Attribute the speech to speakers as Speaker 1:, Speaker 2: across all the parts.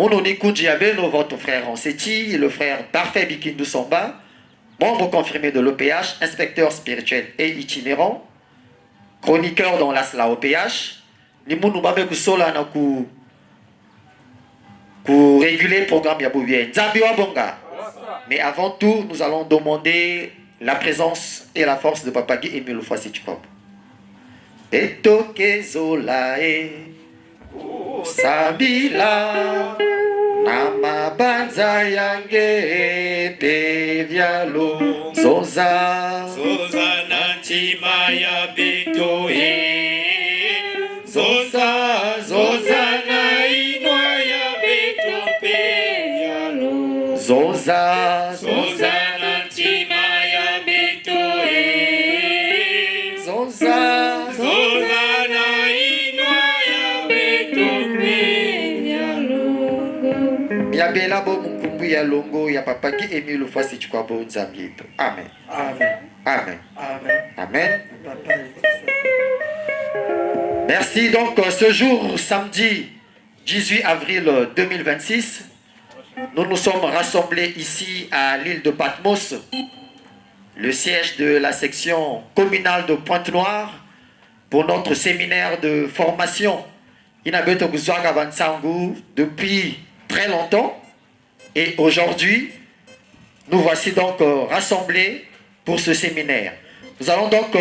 Speaker 1: Mounoni Koudjiabeno, votre frère Anseti, le frère Parfait Bikindu Samba, membre confirmé de l'OPH, inspecteur spirituel et itinérant, chroniqueur dans l'ASLA OPH, ni Mounou Babe Kusola na pour réguler le programme Yaboubien. Nzambiwa Bonga. Mais avant tout, nous allons demander la présence et la force de Papa Guy Emile Fouassi-Tchikob. Etoke Zolae, Sabila, Nama Banza Yange, Pevialo, Zoza,
Speaker 2: Zoza Nantima ya Betoe, Zoza, Zoza na Inwa ya Betope,
Speaker 1: Zoza,
Speaker 2: Zoza Nantima ya Betoe,
Speaker 1: Zoza,
Speaker 2: Zoza na Inwa ya Betope.
Speaker 1: Yabela bo mukumbu ya longo ya Papa Guy Emile Fouassi-Tchikob Nzambieto. Amen.
Speaker 3: Amen.
Speaker 1: Amen.
Speaker 3: Amen.
Speaker 1: Amen. Merci. Donc, ce jour, samedi 18 avril 2026, nous nous sommes rassemblés ici à l'île de Patmos, le siège de la section communale de Pointe-Noire, pour notre séminaire de formation Inabeto Guzwaga Bansangu depuis très longtemps. Et aujourd'hui, nous voici donc rassemblés pour ce séminaire. Nous allons donc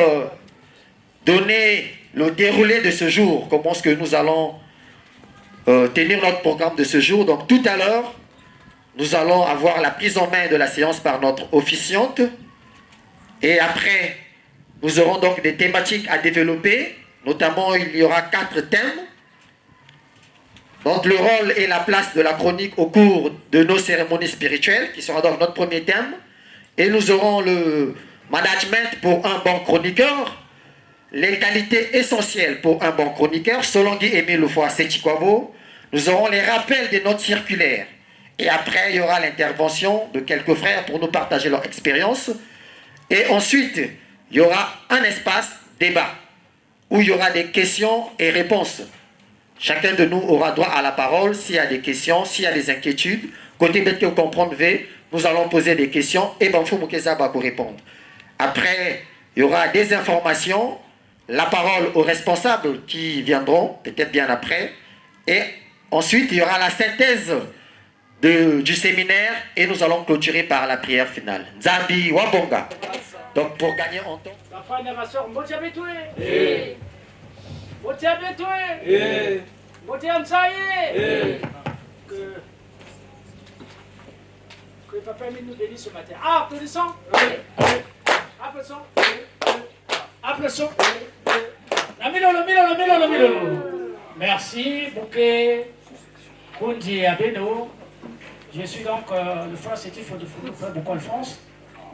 Speaker 1: donner le déroulé de ce jour, comment est-ce que nous allons tenir notre programme de ce jour. Donc tout à l'heure, nous allons avoir la prise en main de la séance par notre officiante. Et après, nous aurons donc des thématiques à développer. Notamment, il y aura 4 thèmes. Donc le rôle et la place de la chronique au cours de nos cérémonies spirituelles, qui sera donc notre premier thème. Et nous aurons le management pour un bon chroniqueur, les qualités essentielles pour un bon chroniqueur, selon Guy Emile Fouassi-Tchikob. Nous aurons les rappels des notes circulaires. Et après, il y aura l'intervention de quelques frères pour nous partager leur expérience. Et ensuite, il y aura un espace débat où il y aura des questions et réponses. Chacun de nous aura droit à la parole s'il y a des questions, s'il y a des inquiétudes. Côté bête que vous comprenez, nous allons poser des questions et Banfou Moukeza va vous répondre. Après, il y aura des informations, la parole aux responsables qui viendront, peut-être bien après. Et ensuite, il y aura la synthèse du séminaire et nous allons clôturer par la prière finale. Nzambi Wabonga. Donc pour gagner en temps.
Speaker 4: La fin de ma soeur, Motia Betoué. Motia Betoué. Motia Msaye. Que Papa nous bénisse ce matin. Ah, applaudissons. Applaudissons. Applaudissons. Milolo. Merci, Bouquet. Kundi Abeno. Je suis donc le frère Sétif de frère Bouquet France,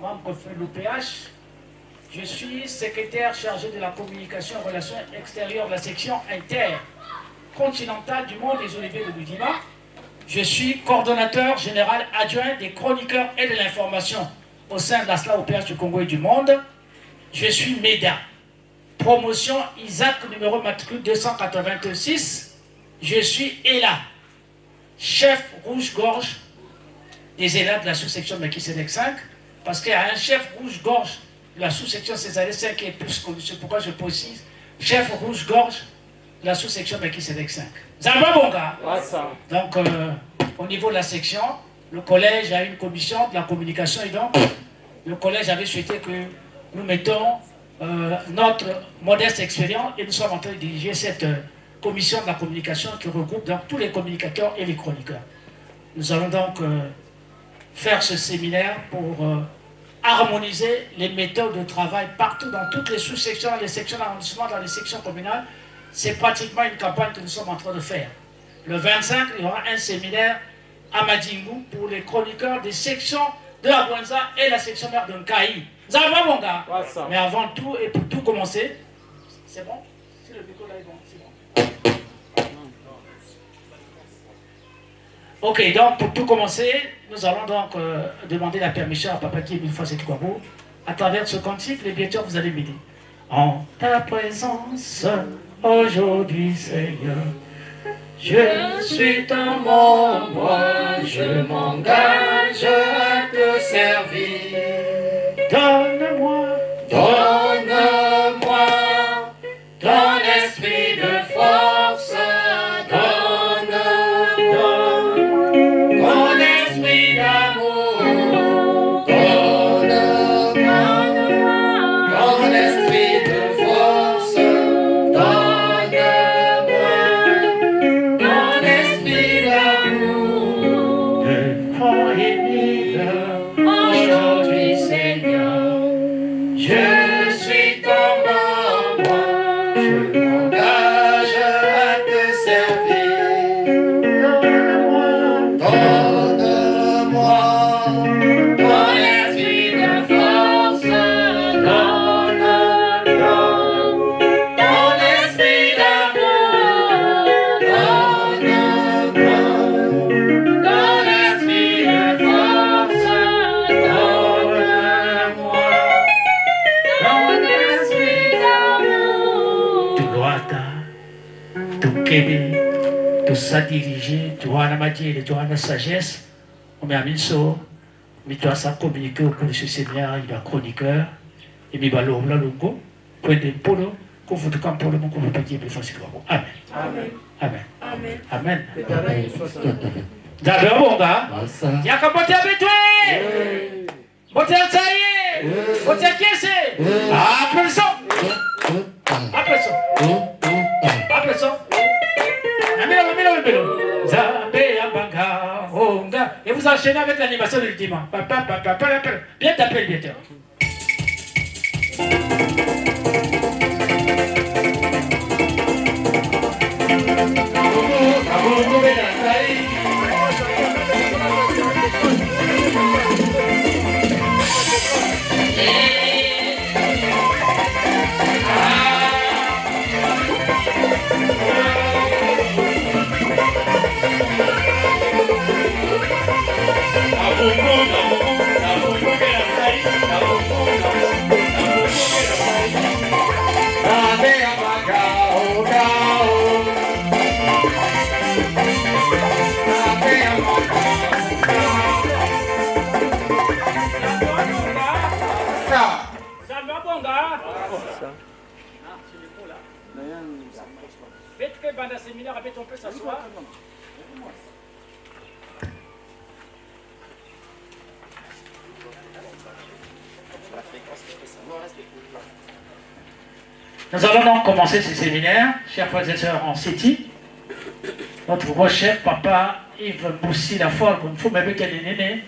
Speaker 4: membre de l'OPH. Je suis secrétaire chargé de la communication et relations extérieures de la section intercontinentale du monde des Oliviers de Boudima. Je suis coordonnateur général adjoint des chroniqueurs et de l'information au sein de la SLA OPH du Congo et du monde. Je suis MEDA. Promotion Isaac numéro matricule 286. Je suis ELA, chef rouge-gorge des élèves de la sous-section de Kisedec 5, parce qu'il y a un chef rouge-gorge de la sous-section Césarée 5 qui est plus connu, c'est pourquoi je précise, chef rouge-gorge de la sous-section de Kisedec 5. Zamba Bonga. Donc, au niveau de la section, le collège a une commission de la communication et donc, le collège avait souhaité que nous mettons notre modeste expérience et nous sommes en train de diriger cette commission de la communication qui regroupe donc tous les communicateurs et les chroniqueurs. Nous allons donc faire ce séminaire pour harmoniser les méthodes de travail partout dans toutes les sous-sections, dans les sections d'arrondissement, dans les sections communales. C'est pratiquement une campagne que nous sommes en train de faire. Le 25, il y aura un séminaire à Madingu pour les chroniqueurs des sections de la Bouenza et la section mère de Nkaï. Zama Bonga. Mais avant tout, et pour tout commencer, c'est bon? Si le micro là est bon, c'est bon. Ok, donc pour tout commencer, nous allons donc demander la permission à Papa Guy Emile Fouassi-Tchikob. À travers ce cantique, les bien sûr, vous allez m'aider. En ta présence, aujourd'hui, Seigneur, Je suis ton membre, je m'engage à te servir. Donne-moi, donne-moi ton esprit de force, donne-moi ton esprit d'amour, donne-moi ton esprit de force, donne-moi ton esprit d'amour. Aujourd'hui, Seigneur, je suis ton membre, je m'engage à te servir. Donne-moi ton esprit de force, donne-moi ton esprit d'amour, donne-moi ton esprit de force, donne-moi ton esprit d'amour. Tu dois t'aimer, tu sais diriger, tu as la matière, tu as la sagesse. On met à Minso, mais tu as ça communiquer au cours de ce séminaire, il y a chroniqueur, et il va l'ouvrir le go, point de polo, qu'on vous camp pour le monde, qu'on vous petit peu facile. Amen. Amen. Amen. Amen. Amen. D'abord, bon gars, il y a qu'à monter avec toi. Monter à tailler. Monter à caisser. Après ça. Après ça. Après ça. Et vous enchaînez avec l'animation du dimanche. Bien taper le bientôt. Nous allons donc commencer ce séminaire, chers frères et sœurs en CETI. Notre gros chef, papa Yves Boussi, la forme, il faut même qu'il y ait des nénés.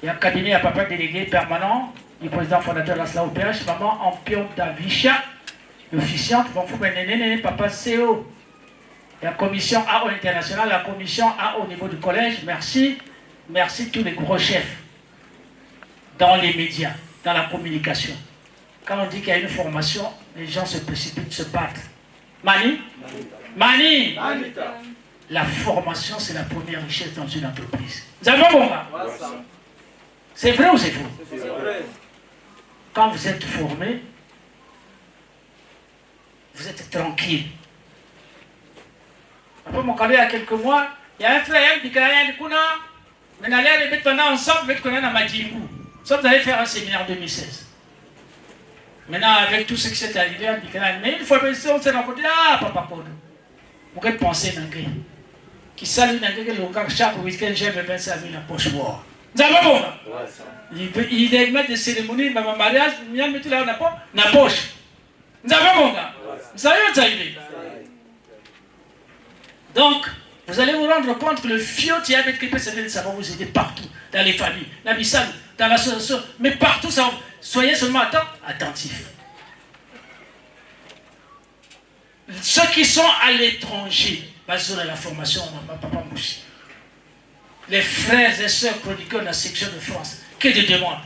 Speaker 4: Il y a un cabinet à papa délégué permanent, du président fondateur de la SLA OPH, maman Ampion Davicha, l'officiante, il faut mettre des nénés, papa CO. La commission A au international, la commission A au niveau du collège, merci. Merci tous les gros chefs dans les médias, dans la communication. Quand on dit qu'il y a une formation, les gens se précipitent, se battent. Mani? Mani? La formation, c'est la première richesse dans une entreprise. Vous avez bon là? C'est vrai ou c'est faux? Quand vous êtes formé, vous êtes tranquille. Après mon collègue, il y a quelques mois, il y a un frère qui a dit Kuna, mais on allait mettre ensemble, mettre qu'on a dans Madjibou. Ça, vous allez faire un séminaire en 2016. Maintenant, avec tout ce qui s'est arrivé, on dit mais une fois que on s'est rencontré, ah, papa Kodo. Vous pouvez penser Nangé. Qui salue Nangé, le gars, chaque week-end, j'aime 25 000 en poche boire. Vous avez bon? Il est maître de cérémonie, mais mon mariage, il vient mettre là dans la poche. Vous avez bon? Vous savez où ça arrive? Donc, vous allez vous rendre compte que le fiot qui avec qui peut servir, ça va vous aider partout, dans les familles, dans la Bissau, dans l'association, mais partout, ça va. Soyez seulement attentifs. Ceux qui sont à l'étranger, basés sur la formation, papa Moussi, les frères et sœurs chroniqueurs de la section de France, que de demandes.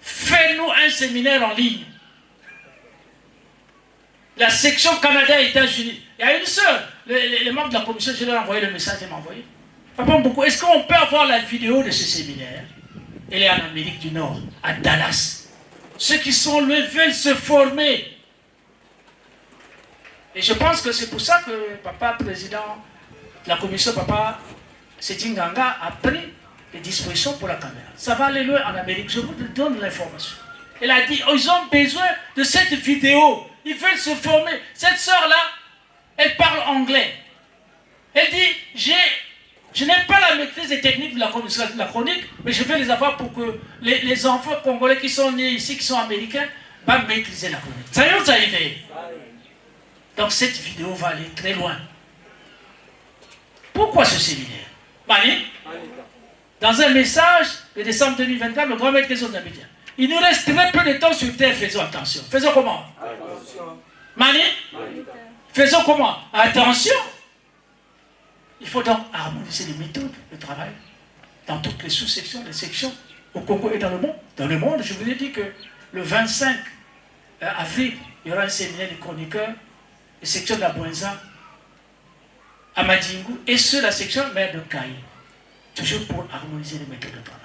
Speaker 4: Fais-nous un séminaire en ligne. La section Canada et États-Unis. Il y a une sœur, les membres de la commission, je leur ai envoyé le message, ils m'ont envoyé. Papa beaucoup, est-ce qu'on peut avoir la vidéo de ce séminaire? Elle est en Amérique du Nord, à Dallas. Ceux qui sont levés veulent se former. Et je pense que c'est pour ça que papa, président de la commission, papa Setinganga, a pris les dispositions pour la caméra. Ça va aller loin en Amérique, je vous donne l'information. Elle a dit, oh, ils ont besoin de cette vidéo. Ils veulent se former. Cette sœur-là, elle parle anglais. Elle dit, je n'ai pas la maîtrise des techniques de la chronique, mais je vais les avoir pour que les enfants congolais qui sont nés ici, qui sont américains, vont maîtriser la chronique. Ça y est, ça y est. Donc cette vidéo va aller très loin. Pourquoi ce séminaire? Mani, dans un message de décembre 2024, le grand maître des autres médias. Il nous reste très peu de temps sur terre, faisons attention. Faisons comment? Mani, faisons comment? Attention. Il faut donc harmoniser les méthodes de travail dans toutes les sous-sections, les sections au Congo et dans le monde. Dans le monde, je vous ai dit que le 25 avril, il y aura un séminaire des chroniqueurs, les sections de la Bouenza, à Madingu, et ceux de la section maire de Kaï. Toujours pour harmoniser les méthodes de travail.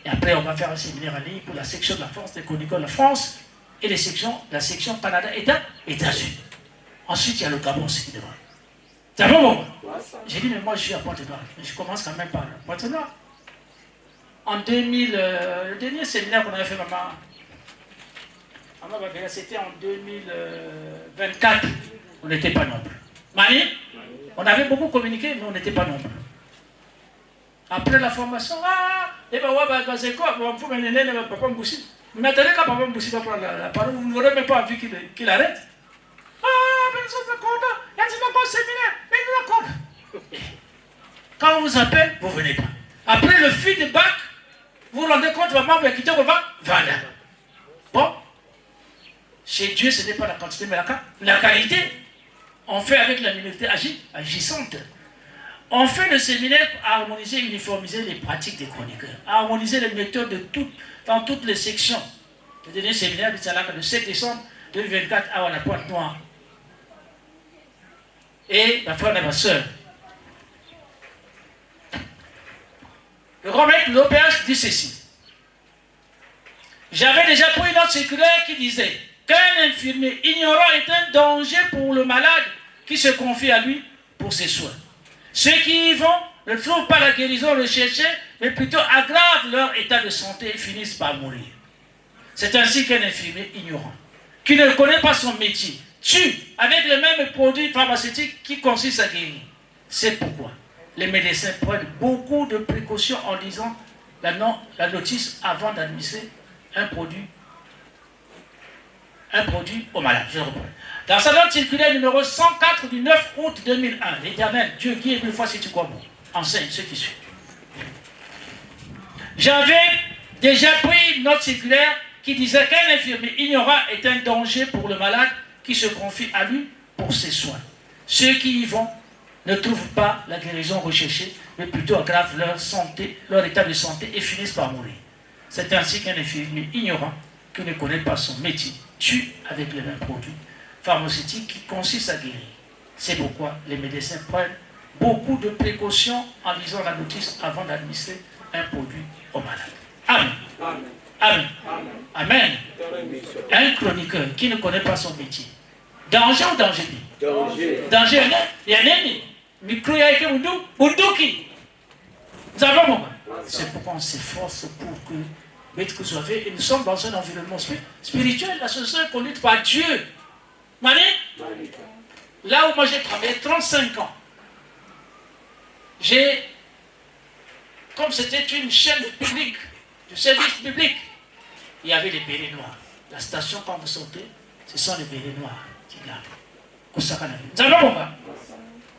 Speaker 4: Et après, on va faire un séminaire en ligne pour la section de la France, des chroniqueurs de la France, et les sections, la section Canada, États-Unis. Ensuite, il y a le Gabon, ce qui devrait. C'est bon? J'ai dit, mais moi, je suis à Pointe-Noire. Mais je commence quand même par Pointe-Noire. En 2000, le dernier séminaire qu'on avait fait, maman, c'était en 2024. On n'était pas nombreux. Mani, on avait beaucoup communiqué, mais on n'était pas nombreux. Après la formation, et ben ouais, c'est quoi? On faut mener Papa Mboussi. Mais attendez, quand Papa Mboussi va prendre la parole, vous n'aurez même pas envie qu'il arrête. Mais nous sommes contents, il y a un séminaire, mais nous sommes contents. Quand on vous appelle, vous ne venez pas. Après le feedback, vous vous rendez compte, maman, vous quittez vos bancs, voilà. Bon, chez Dieu, ce n'est pas la quantité, mais la qualité. On fait avec la minorité agissante. On fait le séminaire pour harmoniser et uniformiser les pratiques des chroniqueurs, harmoniser les méthodes dans toutes les sections. Le dernier séminaire du Salaka le 7 décembre 2024 à la Pointe-Noire. Et la frère de ma soeur. Le grand maître de l'OPH dit ceci. J'avais déjà pris une autre circulaire qui disait qu'un infirmier ignorant est un danger pour le malade qui se confie à lui pour ses soins. Ceux qui y vont ne trouvent pas la guérison recherchée, mais plutôt aggravent leur état de santé et finissent par mourir. C'est ainsi qu'un infirmier ignorant, qui ne connaît pas son métier, tue avec les mêmes produits pharmaceutiques qui consistent à guérir. C'est pourquoi les médecins prennent beaucoup de précautions en lisant la notice avant d'administrer un produit au malade. Je reprends. Dans sa note circulaire numéro 104 du 9 août 2001, l'Éternel, Dieu qui est mille fois si tu crois bon, enseigne ce qui suit. J'avais déjà pris une note circulaire qui disait qu'un infirmier ignorant est un danger pour le malade qui se confie à lui pour ses soins. Ceux qui y vont ne trouvent pas la guérison recherchée, mais plutôt aggravent leur état de santé et finissent par mourir. C'est ainsi qu'un infirmier ignorant qui ne connaît pas son métier tue avec les mêmes produits pharmaceutiques qui consistent à guérir. C'est pourquoi les médecins prennent beaucoup de précautions en lisant la notice avant d'administrer un produit au malade. Amen. Amen. Amen. Amen. Un chroniqueur qui ne connaît pas son métier. Danger ou danger? Danger. Danger, il y a un ennemi. Micro yaike bunduki. Nous avons moment. C'est pourquoi on s'efforce pour que maître soit fait. Et nous sommes dans un environnement spirituel. La société est conduite par Dieu. Mani? Là où moi j'ai travaillé 35 ans, comme c'était une chaîne publique, du service public, il y avait les bérets noirs. La station, quand vous sortez, ce sont les bérets noirs qui gardent. Nous avons mon gars.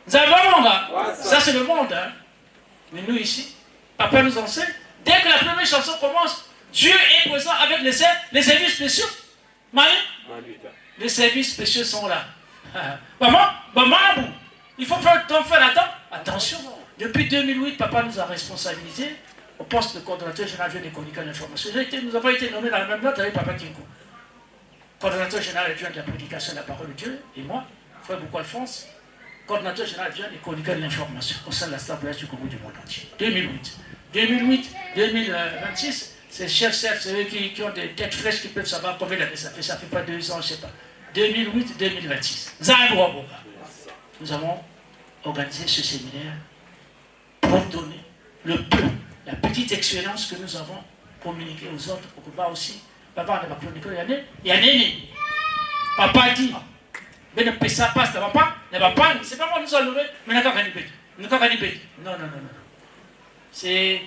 Speaker 4: Nous avons mon gars. Ça c'est le monde. Hein. Mais nous ici, papa nous enseigne. Dès que la première chanson commence, Dieu est présent avec les services spéciaux. Mani? Les services spéciaux sont là. Maman, il faut faire attention. Depuis 2008, papa nous a responsabilisés au poste de coordonnateur général des chroniqueurs de l'information. Nous avons été nommés dans la même note avec papa Kinko. Coordonnateur général adjoint de la prédication de la parole de Dieu, et moi, frère Boukou Alphonse, coordonnateur général adjoint des chroniqueurs de l'information au sein de la Assemblée du Congo du monde entier. 2008-2026, c'est chef, c'est eux qui ont des têtes fraîches qui peuvent savoir combien d'années ça fait. Ça fait pas 2 ans, je ne sais pas. 2008-2026. Nous avons organisé ce séminaire pour donner le peu, la petite expérience que nous avons communiquée aux autres, pour que papa aussi, papa n'a pas communiqué, il y a Néné. Papa dit, mais ne ça passe, papa, c'est pas moi qui nous a levé, mais n'a pas gagné. Non. C'est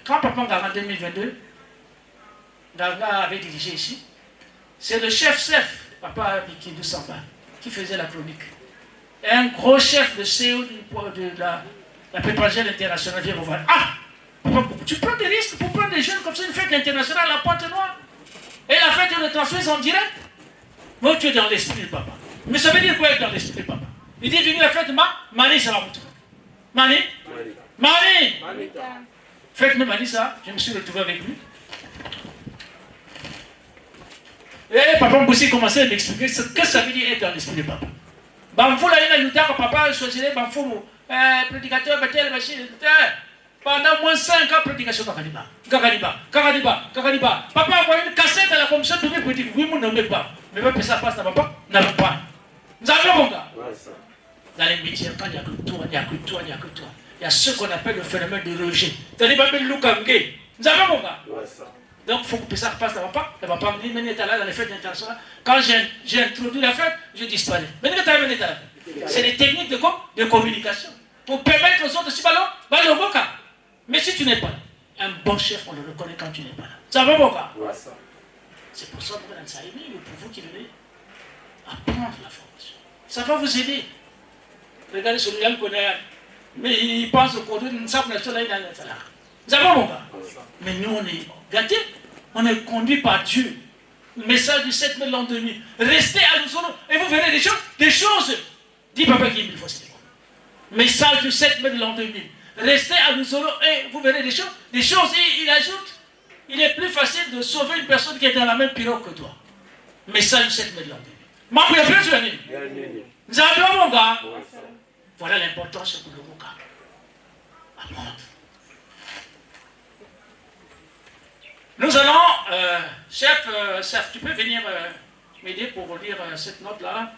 Speaker 4: quand papa en 2022, Gaga avait dirigé ici, c'est le chef, papa Bikindou Samba, qui faisait la chronique. Et un gros chef de CEO de la préparation internationale vient vous voir. Ah, papa, tu prends des risques pour prendre des jeunes comme ça, une fête internationale à la Pointe-Noire. Et la fête de transmise en direct. Moi, tu es dans l'esprit de papa. Mais ça veut dire quoi être dans l'esprit de papa? Il dit, venir la fête de Marie, ça va vous trouver. Marie. Fête de Marie, ça, je me suis retrouvé avec lui. Et papa Moussi commençait à m'expliquer ce que ça veut dire être dans l'esprit de papa. Bamfou là, il a que papa choisirait Bamfou, prédicateur, bâtiment, machine, pendant moins 5 ans, prédication Kakaniba. Papa a envoyé une cassette à la commission publique pour dire oui, mon nom n'est pas. Mais pas que ça passe à papa, n'a pas. Nous avons mon gars. Dans les métiers, quand il n'y a que toi, il y a ce qu'on appelle le phénomène de rejet. C'est-à-dire, nous avons mon gars. Donc, il faut que ça passe à papa. Le papa me dit, mais n'est là dans les fêtes internationales. Quand j'ai introduit la fête, je disparais. Mais n'est pas là. C'est des techniques de communication. Pour permettre aux autres de s'y ballon, mais si tu n'es pas là, un bon chef, on le reconnaît quand tu n'es pas là. Ça va, mon gars? C'est pour ça que vous, dans ça, pour vous qui venez apprendre la formation. Ça va vous aider. Regardez celui-là, il connaît. Mais il pense au cours d'une simple nation là, il a un salaire. Ça va, mon gars? Mais nous, on est gâtés. On est conduit par Dieu. Le message du 7 mai de l'an 2000. Restez à Lusolo et vous verrez des choses. Dis papa qui il faut c'était quoi? Message du 7 mai de l'an 2000. Restez à Lusolo et vous verrez des choses. Et il ajoute, il est plus facile de sauver une personne qui est dans la même pirogue que toi. Message du 7 mai de l'an 2000. Ma prière, tu as dit. Nous avons mon gars. Voilà l'importance pour le mon gars. Apprendre. Nous allons, chef, tu peux venir m'aider pour lire cette note-là.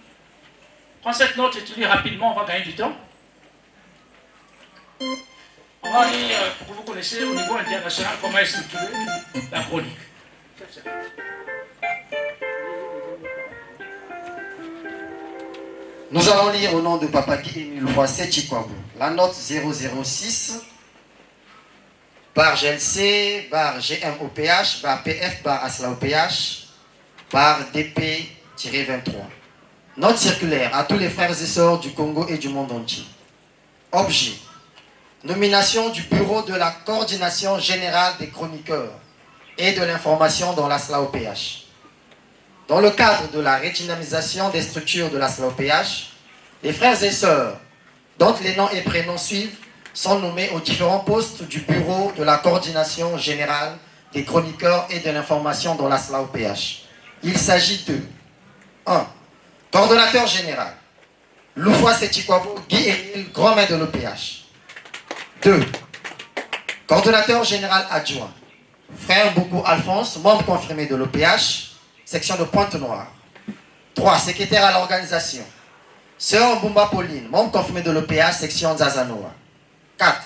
Speaker 4: Prends cette note et tu lis rapidement, on va gagner du temps. On va lire, pour que vous connaissiez au niveau international comment est structurée la chronique.
Speaker 1: Nous allons lire au nom de Papa Guy Émile Roisset Chikwabu. La note 006. Bar GLC, bar GMOPH, bar PF, bar ASLAOPH, bar DP-23. Note circulaire à tous les frères et sœurs du Congo et du monde entier. Objet. Nomination du bureau de la coordination générale des chroniqueurs et de l'information dans l'ASLAOPH. Dans le cadre de la redynamisation des structures de l'ASLAOPH, les frères et sœurs, dont les noms et prénoms suivent, sont nommés aux différents postes du bureau de la coordination générale des chroniqueurs et de l'information dans la SLAOPH. Il s'agit de 1. Coordonnateur général, Loufoua Setchikwabo, Guy Émile, grand maître de l'OPH. 2. Coordonnateur général adjoint, Frère Boukou Alphonse, membre confirmé de l'OPH, section de Pointe-Noire. 3. Secrétaire à l'organisation, Sœur Mbumba Pauline, membre confirmé de l'OPH, section Zazanoa. 4.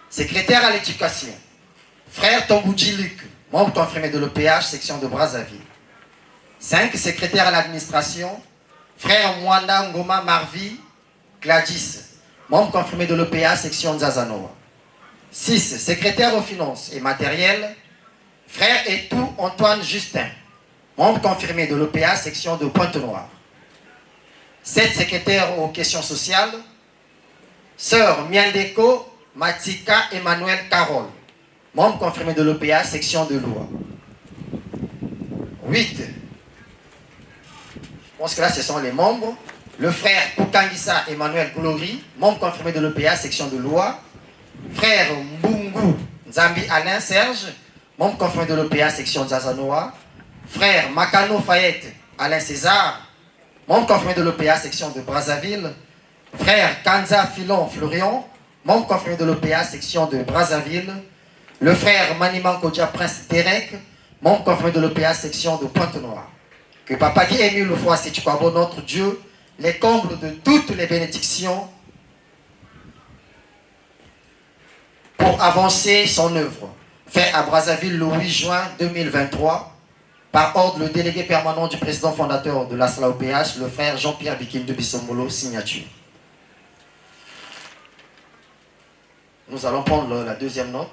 Speaker 1: Secrétaire à l'éducation, Frère Tombouji Luc, membre confirmé de l'OPH, section de Brazzaville. 5. Secrétaire à l'administration, Frère Mwanda Ngoma Marvi Gladys, membre confirmé de l'OPH, section de Zazanoa. 6. Secrétaire aux finances et matériel, Frère Etou Antoine Justin, membre confirmé de l'OPH, section de Pointe-Noire. 7. Secrétaire aux questions sociales, Sœur Miandeko Matika Emmanuel Carole, membre confirmé de l'OPA, section de Loua. 8. Je pense que là, ce sont les membres. Le frère Koukangisa Emmanuel Glory, membre confirmé de l'OPA, section de Loua. Frère Mbungu Nzambi Alain Serge, membre confirmé de l'OPA, section de Zazanoa. Frère Makano Fayette Alain César, membre confirmé de l'OPA, section de Brazzaville. Frère Kanza Filon Florian, membre confirmé de l'OPA, section de Brazzaville. Le frère Maniman Kodja Prince Derek, membre confirmé de l'OPA, section de Pointe-Noire. Que Papa Guy Émile Foissé Tchikwabo, notre Dieu, les comble de toutes les bénédictions pour avancer son œuvre. Fait à Brazzaville le 8 juin 2023, par ordre le délégué permanent du président fondateur de l'ASLA-OPH, le frère Jean-Pierre Bikindu Bissombolo, signature. Nous allons prendre la deuxième note.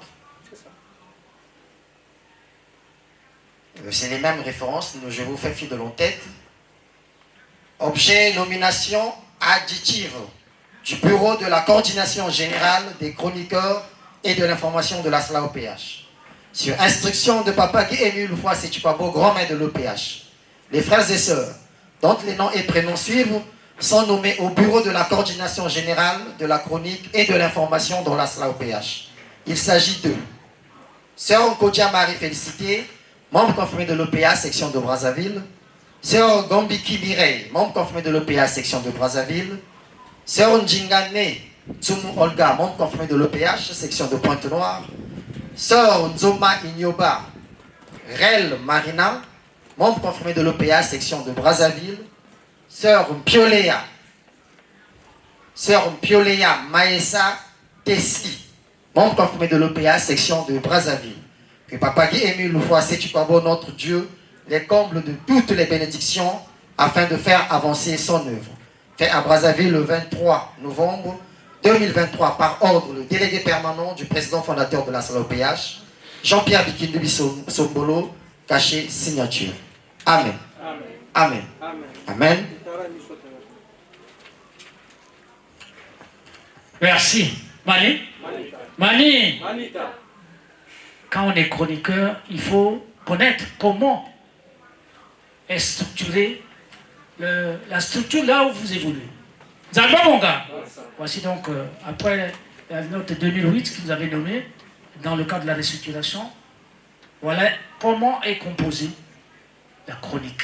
Speaker 1: C'est les mêmes références, je vous fais fidèle en tête. Objet nomination additive du bureau de la coordination générale des chroniqueurs et de l'information de l'ASLA-OPH. Sur instruction de Papa Guy Émile Foissé Tchikwabo, grand maître de l'OPH. Les frères et sœurs, dont les noms et prénoms suivent, sont nommés au bureau de la coordination générale de la chronique et de l'information dans l'ASLA-OPH. Il s'agit de Sœur Nkodia Marie Félicité, membre confirmé de l'OPH, section de Brazzaville. Sœur Gambiki Mireille, membre confirmé de l'OPH, section de Brazzaville. Sœur Njingane Tsumu Olga, membre confirmé de l'OPH, section de Pointe-Noire. Sœur Nzoma Ignoba Rel Marina, membre confirmé de l'OPH, section de Brazzaville. Sœur Mpiolea Maesa Tessi, membre confirmé de l'OPH, section de Brazzaville. Que Papa Guy Émile Foissé Tchikwabo, notre Dieu, les comble de toutes les bénédictions afin de faire avancer son œuvre. Fait à Brazzaville le 23 novembre 2023 par ordre le délégué permanent du président fondateur de l'ASLA-OPH, Jean-Pierre Bikindu Bissombolo, caché signature. Amen. Amen. Amen. Amen.
Speaker 4: Merci. Mani? Mani? Quand on est chroniqueur, il faut connaître comment est structurée la structure là où vous évoluez. Zalba mon gars. Voici donc, après la note 2008 que vous avez nommée, dans le cadre de la restructuration, voilà comment est composée la chronique.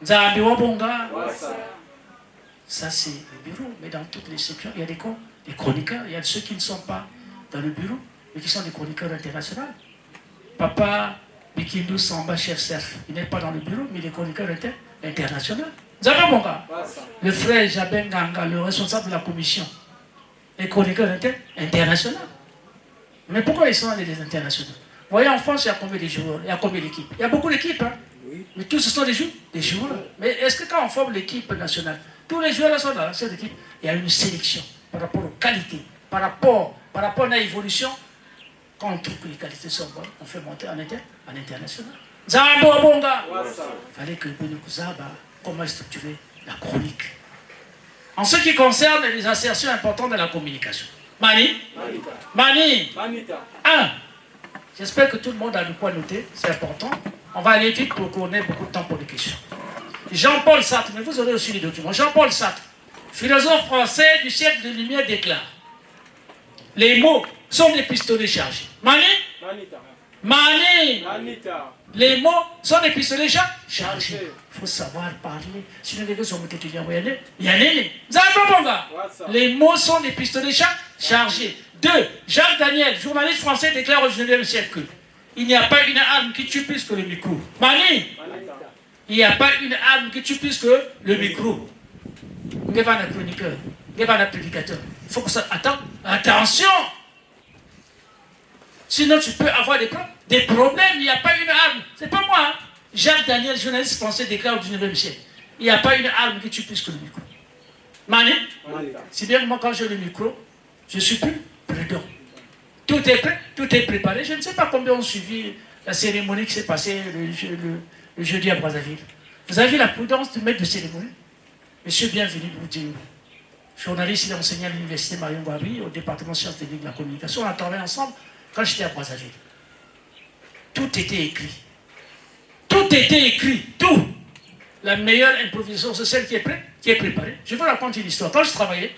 Speaker 4: Zalba mon gars. Ça c'est le bureau, mais dans toutes les sections, il y a des chroniqueurs, il y a ceux qui ne sont pas dans le bureau, mais qui sont des chroniqueurs internationaux. Papa Bikindu Samba, chef cerf, il n'est pas dans le bureau, mais il est chroniqueur international. Zaba Monga, le frère Jabin Ganga, le responsable de la commission, est chroniqueur international. Mais pourquoi ils sont des internationaux? Vous voyez, en France, il y a combien de joueurs? Il y a combien d'équipes? Il y a beaucoup d'équipes, hein? Oui. Mais tous ce sont des joueurs. Mais est-ce que quand on forme l'équipe nationale, tous les joueurs sont dans cette équipe, il y a une sélection par rapport aux qualités, par rapport à l'évolution. Quand on trouve que les qualités sont bonnes, on fait monter en international. Zabo Bonga. Il fallait que Benukuzaba, comment structurer la chronique. En ce qui concerne les assertions importantes de la communication. Mani. 1. J'espère que tout le monde a de quoi noter, c'est important. On va aller vite pour qu'on ait beaucoup de temps pour les questions. Jean-Paul Sartre, mais vous aurez aussi les documents. Jean-Paul Sartre, philosophe français du siècle de lumière, déclare: les mots sont des pistolets chargés. Mani. Les mots sont des pistolets chargés. Il faut savoir parler. Sinon, les gens sont étudiants. Les mots sont des pistolets chargés. 2. Jacques Daniel, journaliste français, déclare au 19e siècle: il n'y a pas une arme qui tue plus que le micro. Mani. Il n'y a pas une arme qui tue plus que le micro. Il n'y a pas un chroniqueur, il n'y a pas un prédicateur. Il faut que ça. Attention! Sinon, tu peux avoir des problèmes. Il n'y a pas une arme. C'est pas moi. Hein? Jacques Daniel, journaliste français, déclare au 19e siècle: il n'y a pas une arme qui tue plus que le micro. Mani? Si bien que moi, quand j'ai le micro, je suis plus prudent. Tout est prêt, tout est préparé. Je ne sais pas combien ont suivi la cérémonie qui s'est passée le jeudi à Brazzaville. Vous avez la prudence du maître de cérémonie? Monsieur Bienvenu Boudjou, journaliste, il a enseigné à l'université Marion Guabi, au département sciences techniques de la communication. On a travaillé ensemble quand j'étais à Brazzaville. Tout était écrit. Tout était écrit. Tout. La meilleure improvisation, c'est celle qui est préparée. Je vous raconte une histoire. Quand je travaillais,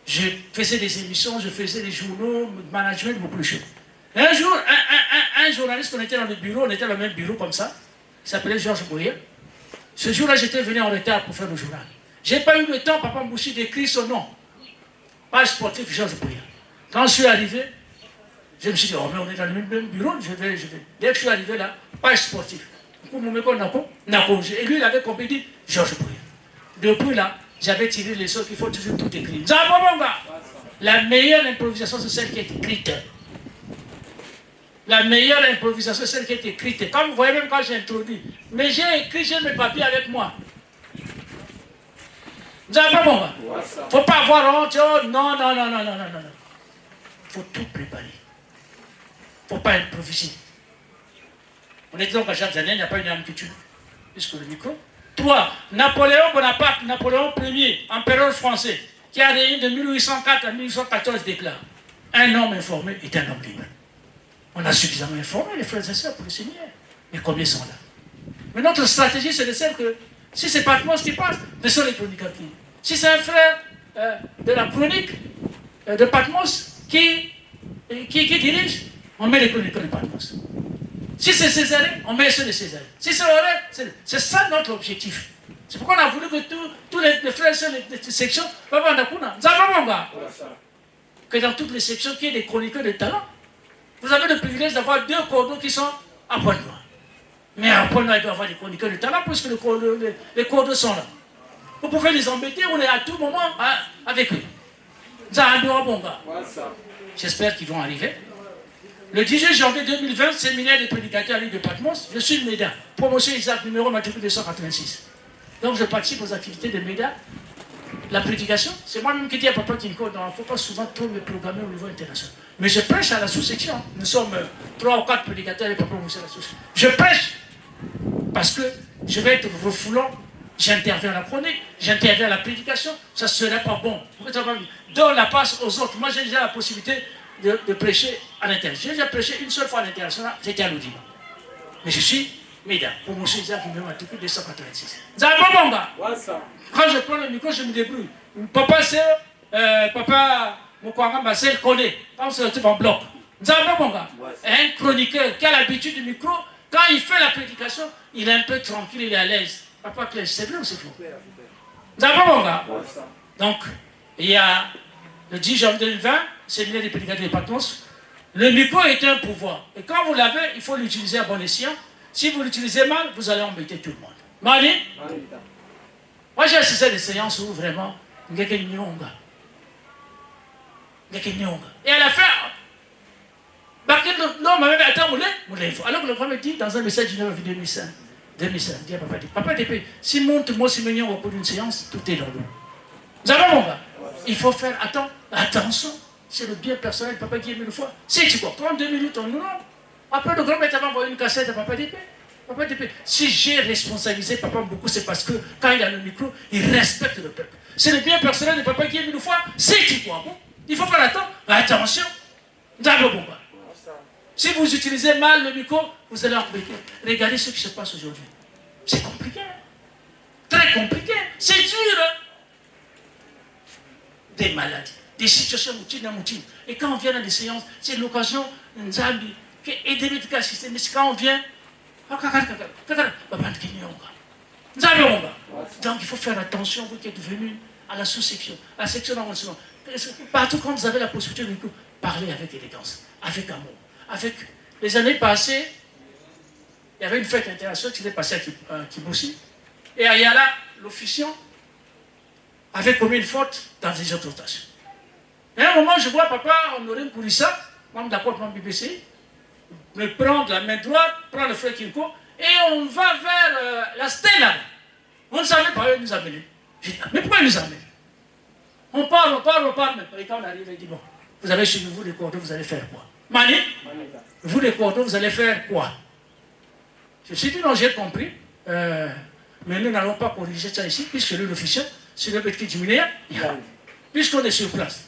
Speaker 4: je faisais des émissions, je faisais des journaux, management, beaucoup de choses. Et un jour, un journaliste, on était dans le bureau, on était dans le même bureau comme ça, il s'appelait Georges Boyer. Ce jour-là, j'étais venu en retard pour faire le journal. Je n'ai pas eu le temps, Papa Mbouchi, d'écrire son nom. Page sportive, Georges Boyer. Quand je suis arrivé, je me suis dit, oh mais on est dans le même bureau, je vais. Dès que je suis arrivé là, page sportive. Et lui, il avait compris, dit Georges Bouye. Depuis là, j'avais tiré les choses qu'il faut toujours tout écrire. La meilleure improvisation, c'est celle qui est écrite. La meilleure improvisation, c'est celle qui est écrite. Comme vous voyez, même quand j'ai introduit, mais j'ai écrit, j'ai mes papiers avec moi. Vous n'avez pas bon? Il ne faut pas avoir honte. Oh, non. Il faut tout préparer. Il ne faut pas improviser. On est donc à chaque année, il n'y a pas une âme qui tue. Puisque le micro. Toi, Napoléon Bonaparte, Napoléon Ier, empereur français, qui a régné de 1804 à 1814, déclare: un homme informé est un homme libre. On a suffisamment informé les frères et sœurs pour le Seigneur. Mais combien sont là? Mais notre stratégie, c'est de celle que, si c'est Patmos qui passe, ce sont les chroniqueurs qui. Si c'est un frère de la chronique de Patmos qui dirige, on met les chroniqueurs de Patmos. Si c'est Césarée, on met ceux de Césarée. Si c'est Aurèle, c'est ça notre objectif. C'est pourquoi on a voulu que tous les frères et sœurs des sections, que dans toutes les sections, qu'il y ait des chroniqueurs de talent. Vous avez le privilège d'avoir 2 cordeaux qui sont à point noir. Mais à point noir, il doit y avoir des chroniqueurs de talent puisque les cordeaux sont là. Vous pouvez les embêter, on est à tout moment avec eux. J'espère qu'ils vont arriver. Le 18 janvier 2020, séminaire des prédicateurs à l'île de Patmos, je suis le MEDA, promotion Isaac numéro matricule 286. Donc je participe aux activités de MEDA. La prédication, c'est moi-même qui dis à Papa Kinko, il ne faut pas souvent trop me programmer au niveau international. Mais je prêche à la sous-section. Nous sommes 3 ou 4 prédicateurs et Papa Moussa à la sous-section. Je prêche parce que je vais être refoulant. J'interviens à la chronique, j'interviens à la prédication, ça ne serait pas bon. Donne la passe aux autres. Moi, j'ai déjà la possibilité de prêcher à l'international. J'ai déjà prêché une seule fois à l'international, c'était à l'Audiba. Mais je suis MEDA, promotion Isaac numéro matricule 286. Quand je prends le micro, je me débrouille. Papa, c'est Papa Mokwanga Marcel connaît. Quand on se retrouve en bloc. Un chroniqueur qui a l'habitude du micro, quand il fait la prédication, il est un peu tranquille, il est à l'aise. Papa Claire, c'est vrai ou c'est faux? Donc, il y a le 10 janvier 2020, séminaire des prédicateurs de Patmos. Le micro est un pouvoir. Et quand vous l'avez, il faut l'utiliser à bon escient. Si vous l'utilisez mal, vous allez embêter tout le monde. Mani? Moi, j'ai assisté à des séances où vraiment, et à la fin, l'homme m'avait dit, attends, alors que le grand me dit, dans un message du 9 2005, dit à Papa DP, si monte-moi si mignon au cours d'une séance, tout est dans l'eau. Vous avez mon gars? Il faut faire, attention, c'est le bien personnel, Papa dit 1000 fois. Si tu vois, prends 2 minutes, on nous. Après, le grand maître avait envoyé une cassette à Papa DP. Papa DP, si j'ai responsabilisé Papa beaucoup, c'est parce que quand il a le micro, il respecte le peuple. C'est le bien personnel de Papa qui est 1000 fois. Si tu vois, bon, il faut faire attention. Vous avez mon gars? Si vous utilisez mal le micro, vous allez embêter. Regardez ce qui se passe aujourd'hui. C'est compliqué. Très compliqué. C'est dur. Des maladies, des situations moutines. Et quand on vient dans des séances, c'est l'occasion d'aider l'éducation systémique. Quand on vient, donc il faut faire attention, vous qui êtes venus à la sous-section, à la section d'avancement. Partout quand vous avez la possibilité de parler avec élégance, avec amour. Avec les années passées, il y avait une fête internationale qui s'était passée à Kibousi. Et à Yala, l'officiant avait commis une faute dans des exhortations. Et à un moment, je vois Papa Honoré Kourissa, membre de la porte membre BBC, me prendre la main droite, prendre le frère Kinko, et on va vers la stèle. On ne savait pas où il nous amener. J'ai dit, mais pourquoi il nous amène? On parle, mais quand on arrive, il dit, bon, vous avez chez vous les cordeaux, vous allez faire quoi? Mani, vous les cordeaux, vous allez faire quoi? Je me suis dit, non, j'ai compris, mais nous n'allons pas corriger ça ici, puisque l'officiel, c'est le petit diminué, puisqu'on est sur place.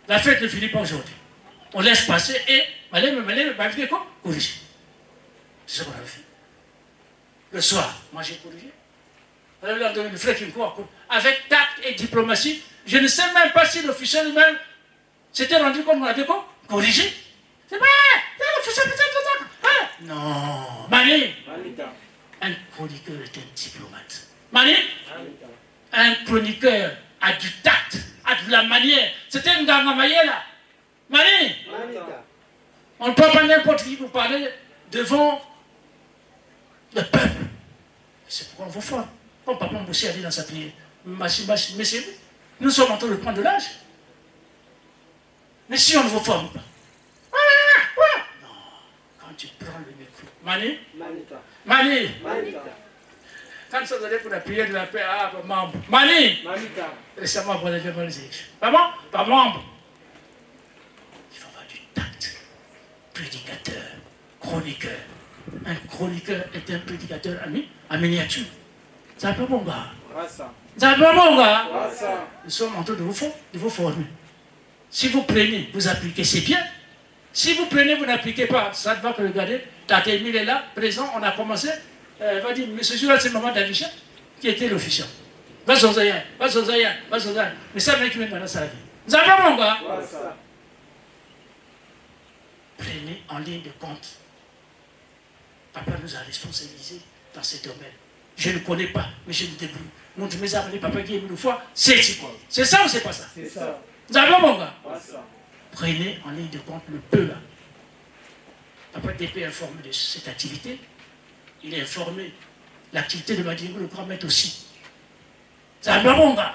Speaker 4: La fête ne finit pas aujourd'hui. On laisse passer et, corriger. C'est ce qu'on avait fait. Le soir, moi j'ai corrigé. Le frère qui me court, avec tact et diplomatie, je ne sais même pas si l'officiel lui-même s'était rendu compte qu'on avait corrigé. C'est vrai, l'officiel peut-être. Non, Mani, un chroniqueur est un diplomate. Mani, un chroniqueur a du tact, a de la manière. C'était un gangamaye là. Mani, on ne peut pas n'importe qui vous parler devant Le peuple. C'est pourquoi on vous forme. Comme papa Moussi a dit dans sa prière. Mais c'est vous. Nous sommes en train de prendre de l'âge. Mais si on ne vous forme pas. Non. Quand tu prends le micro. Mani? Mani? Quand vous allez pour la prière de la paix, pas membre. Mani? Récemment, vous avez demandé. Pas bon? Pas membre. Il faut avoir du tact. Prédicateur, chroniqueur. Un chroniqueur est un prédicateur en miniature. C'est un peu bon gars. C'est un peu bon gars. Nous sommes en train de vous former. Si vous prenez, vous appliquez, c'est bien. Si vous prenez, vous n'appliquez pas, ça ne va que regarder. Tata Emile est là, présent, on a commencé. Va dire, mais ce jour-là, c'est le moment d'Abichan, qui était l'officier. Va-y, va-y. Mais ça, mec, même maintenant, ça la vie. C'est un peu bon gars. Prenez en ligne de compte. Papa nous a responsabilisés dans ce domaine. Je ne connais pas, mais je me débrouille. Mon mes amis, papa qui est une fois, c'est quoi? C'est ça ou c'est pas ça? C'est ça. Vous avez mon gars? Prenez en ligne de compte le peu là. Papa DP est informé de cette activité. Il est informé. L'activité de Madingo, le grand maître aussi. Vous avez mon gars?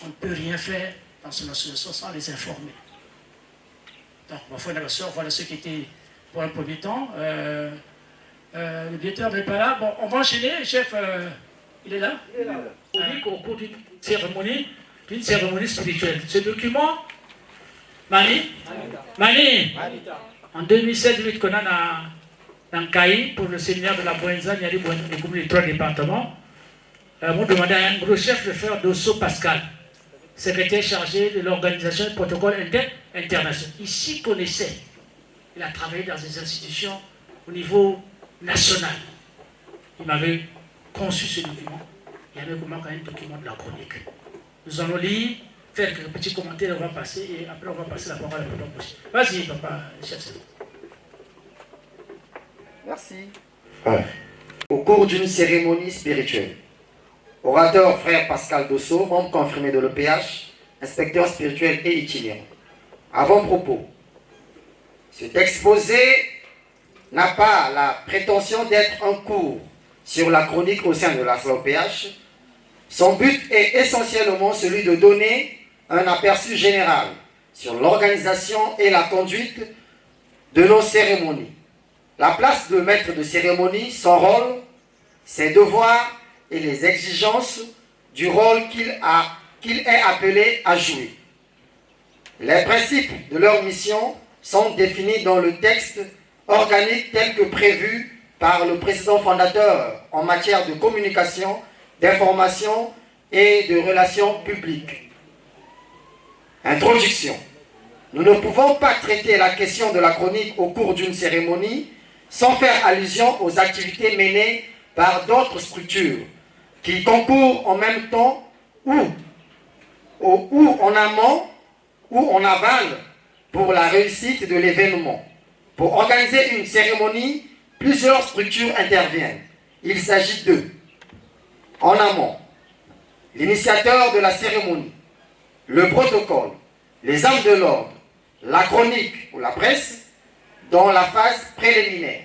Speaker 4: On ne peut rien faire dans son association sans les informer. Donc, ma foi, la soeur, voilà ce qui était pour un premier temps. Le directeur n'est pas là. Bon, on va enchaîner. Chef, il est là? Il est là. On dit qu'au cours d'une cérémonie spirituelle. Ce document, Mani, en 2007, qu'on a dans Kaï pour le séminaire de la Boenza, il y a les 3 départements. On demandait à un gros chef de faire Dosso Pascal, secrétaire chargé de l'organisation du protocole international. Ici, connaissait. Il a travaillé dans des institutions au niveau national. Il m'avait conçu ce document. Il y avait comment un document de la chronique. Nous allons lire, faire quelques petits commentaires, on va passer, et après on va passer la parole à papa Moussi. Vas-y, papa, chef.
Speaker 1: Merci. Au cours d'une cérémonie spirituelle, orateur frère Pascal Dosso, membre confirmé de l'EPH, inspecteur spirituel et itinérant. Avant-propos. Cet exposé n'a pas la prétention d'être un cours sur la chronique au sein de la SLOPH. Son but est essentiellement celui de donner un aperçu général sur l'organisation et la conduite de nos cérémonies. La place de maître de cérémonie, son rôle, ses devoirs et les exigences du rôle qu'il est appelé à jouer. Les principes de leur mission sont définis dans le texte organique tel que prévu par le président fondateur en matière de communication, d'information et de relations publiques. Introduction. Nous ne pouvons pas traiter la question de la chronique au cours d'une cérémonie sans faire allusion aux activités menées par d'autres structures qui concourent en même temps ou en amont ou en aval pour la réussite de l'événement. Pour organiser une cérémonie, plusieurs structures interviennent. Il s'agit d'eux. En amont, l'initiateur de la cérémonie, le protocole, les âmes de l'ordre, la chronique ou la presse, dans la phase préliminaire.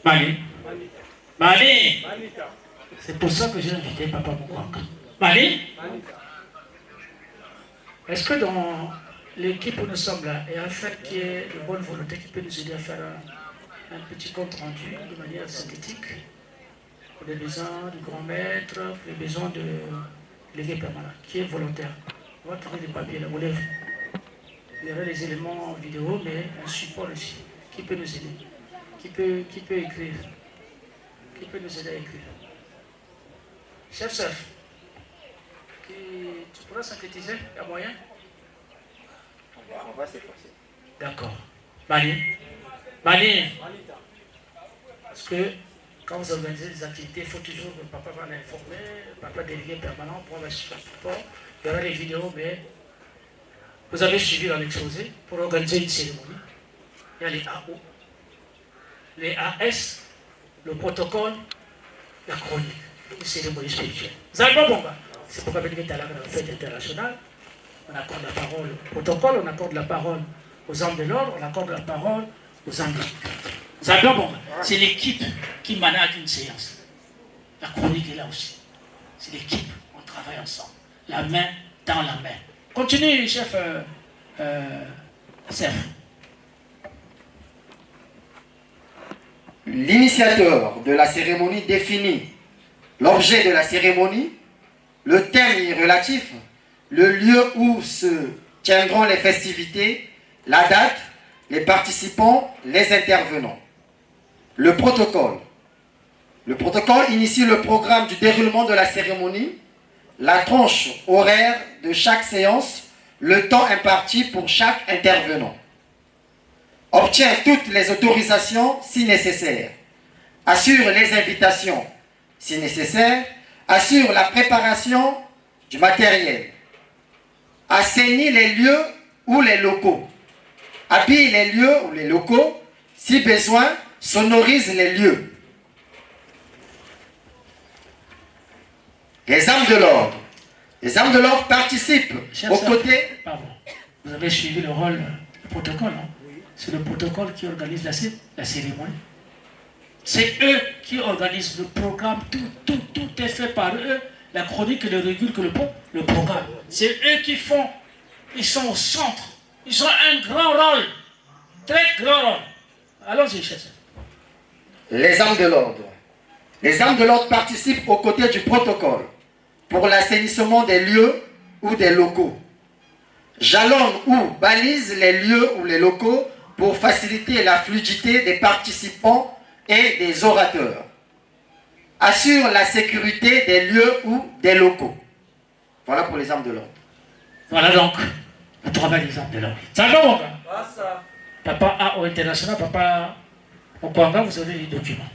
Speaker 4: Mani. C'est pour ça que j'ai invité Papa Moukouaka. Mani. Est-ce que dans l'équipe où nous sommes là, il y a un fait qui est de bonne volonté qui peut nous aider à faire un petit compte rendu de manière synthétique pour les besoins du grand maître, pour les besoins de l'évêque permanent, qui est volontaire? On va trouver des papiers là, vous lève. Il y aura les éléments en vidéo, mais un support aussi. Qui peut nous aider? Qui peut écrire? Qui peut nous aider à écrire? Chef, tu pourras synthétiser? Il y a moyen?
Speaker 1: On va s'efforcer.
Speaker 4: D'accord. Mani. Parce que quand vous organisez des activités, il faut toujours que papa va l'informer, papa délégué permanent pour avoir le support. Il y aura les vidéos, mais vous avez suivi dans l'exposé pour organiser une cérémonie. Il y a les AO, les AS, le protocole, la chronique, une cérémonie spirituelle. Vous avez pas bon, c'est pourquoi vous êtes à la fête internationale. On accorde la parole au protocole, on accorde la parole aux hommes de l'ordre, on accorde la parole aux anglicains. C'est l'équipe qui manage une séance. La chronique est là aussi. C'est l'équipe, on travaille ensemble. La main dans la main. Continue, chef. Chef.
Speaker 1: L'initiateur de la cérémonie définit l'objet de la cérémonie, le thème y relatif, le lieu où se tiendront les festivités, la date, les participants, les intervenants. Le protocole. Le protocole initie le programme du déroulement de la cérémonie, la tranche horaire de chaque séance, le temps imparti pour chaque intervenant. Obtient toutes les autorisations si nécessaire. Assure les invitations si nécessaire. Assure la préparation du matériel. Assainit les lieux ou les locaux. Habille les lieux ou les locaux. Si besoin, sonorise les lieux. Les âmes de l'ordre. Les âmes de l'ordre participent aux côtés.
Speaker 4: Pardon. Vous avez suivi le rôle du protocole, non? C'est le protocole qui organise la cérémonie. C'est eux qui organisent le programme. Tout est fait par eux. La chronique le régule que le programme. C'est eux qui font. Ils sont au centre. Ils ont un grand rôle. Très grand rôle. Allons-y, chef.
Speaker 1: Les âmes de l'ordre. Les âmes de l'ordre participent aux côtés du protocole pour l'assainissement des lieux ou des locaux. Jalonnent ou balisent les lieux ou les locaux pour faciliter la fluidité des participants et des orateurs. Assure la sécurité des lieux ou des locaux. Voilà pour les âmes de l'ordre.
Speaker 4: Voilà donc le travail des âmes de l'ordre. Ça va, mon gars? Papa A au international, papa au Kwanga, vous avez les documents.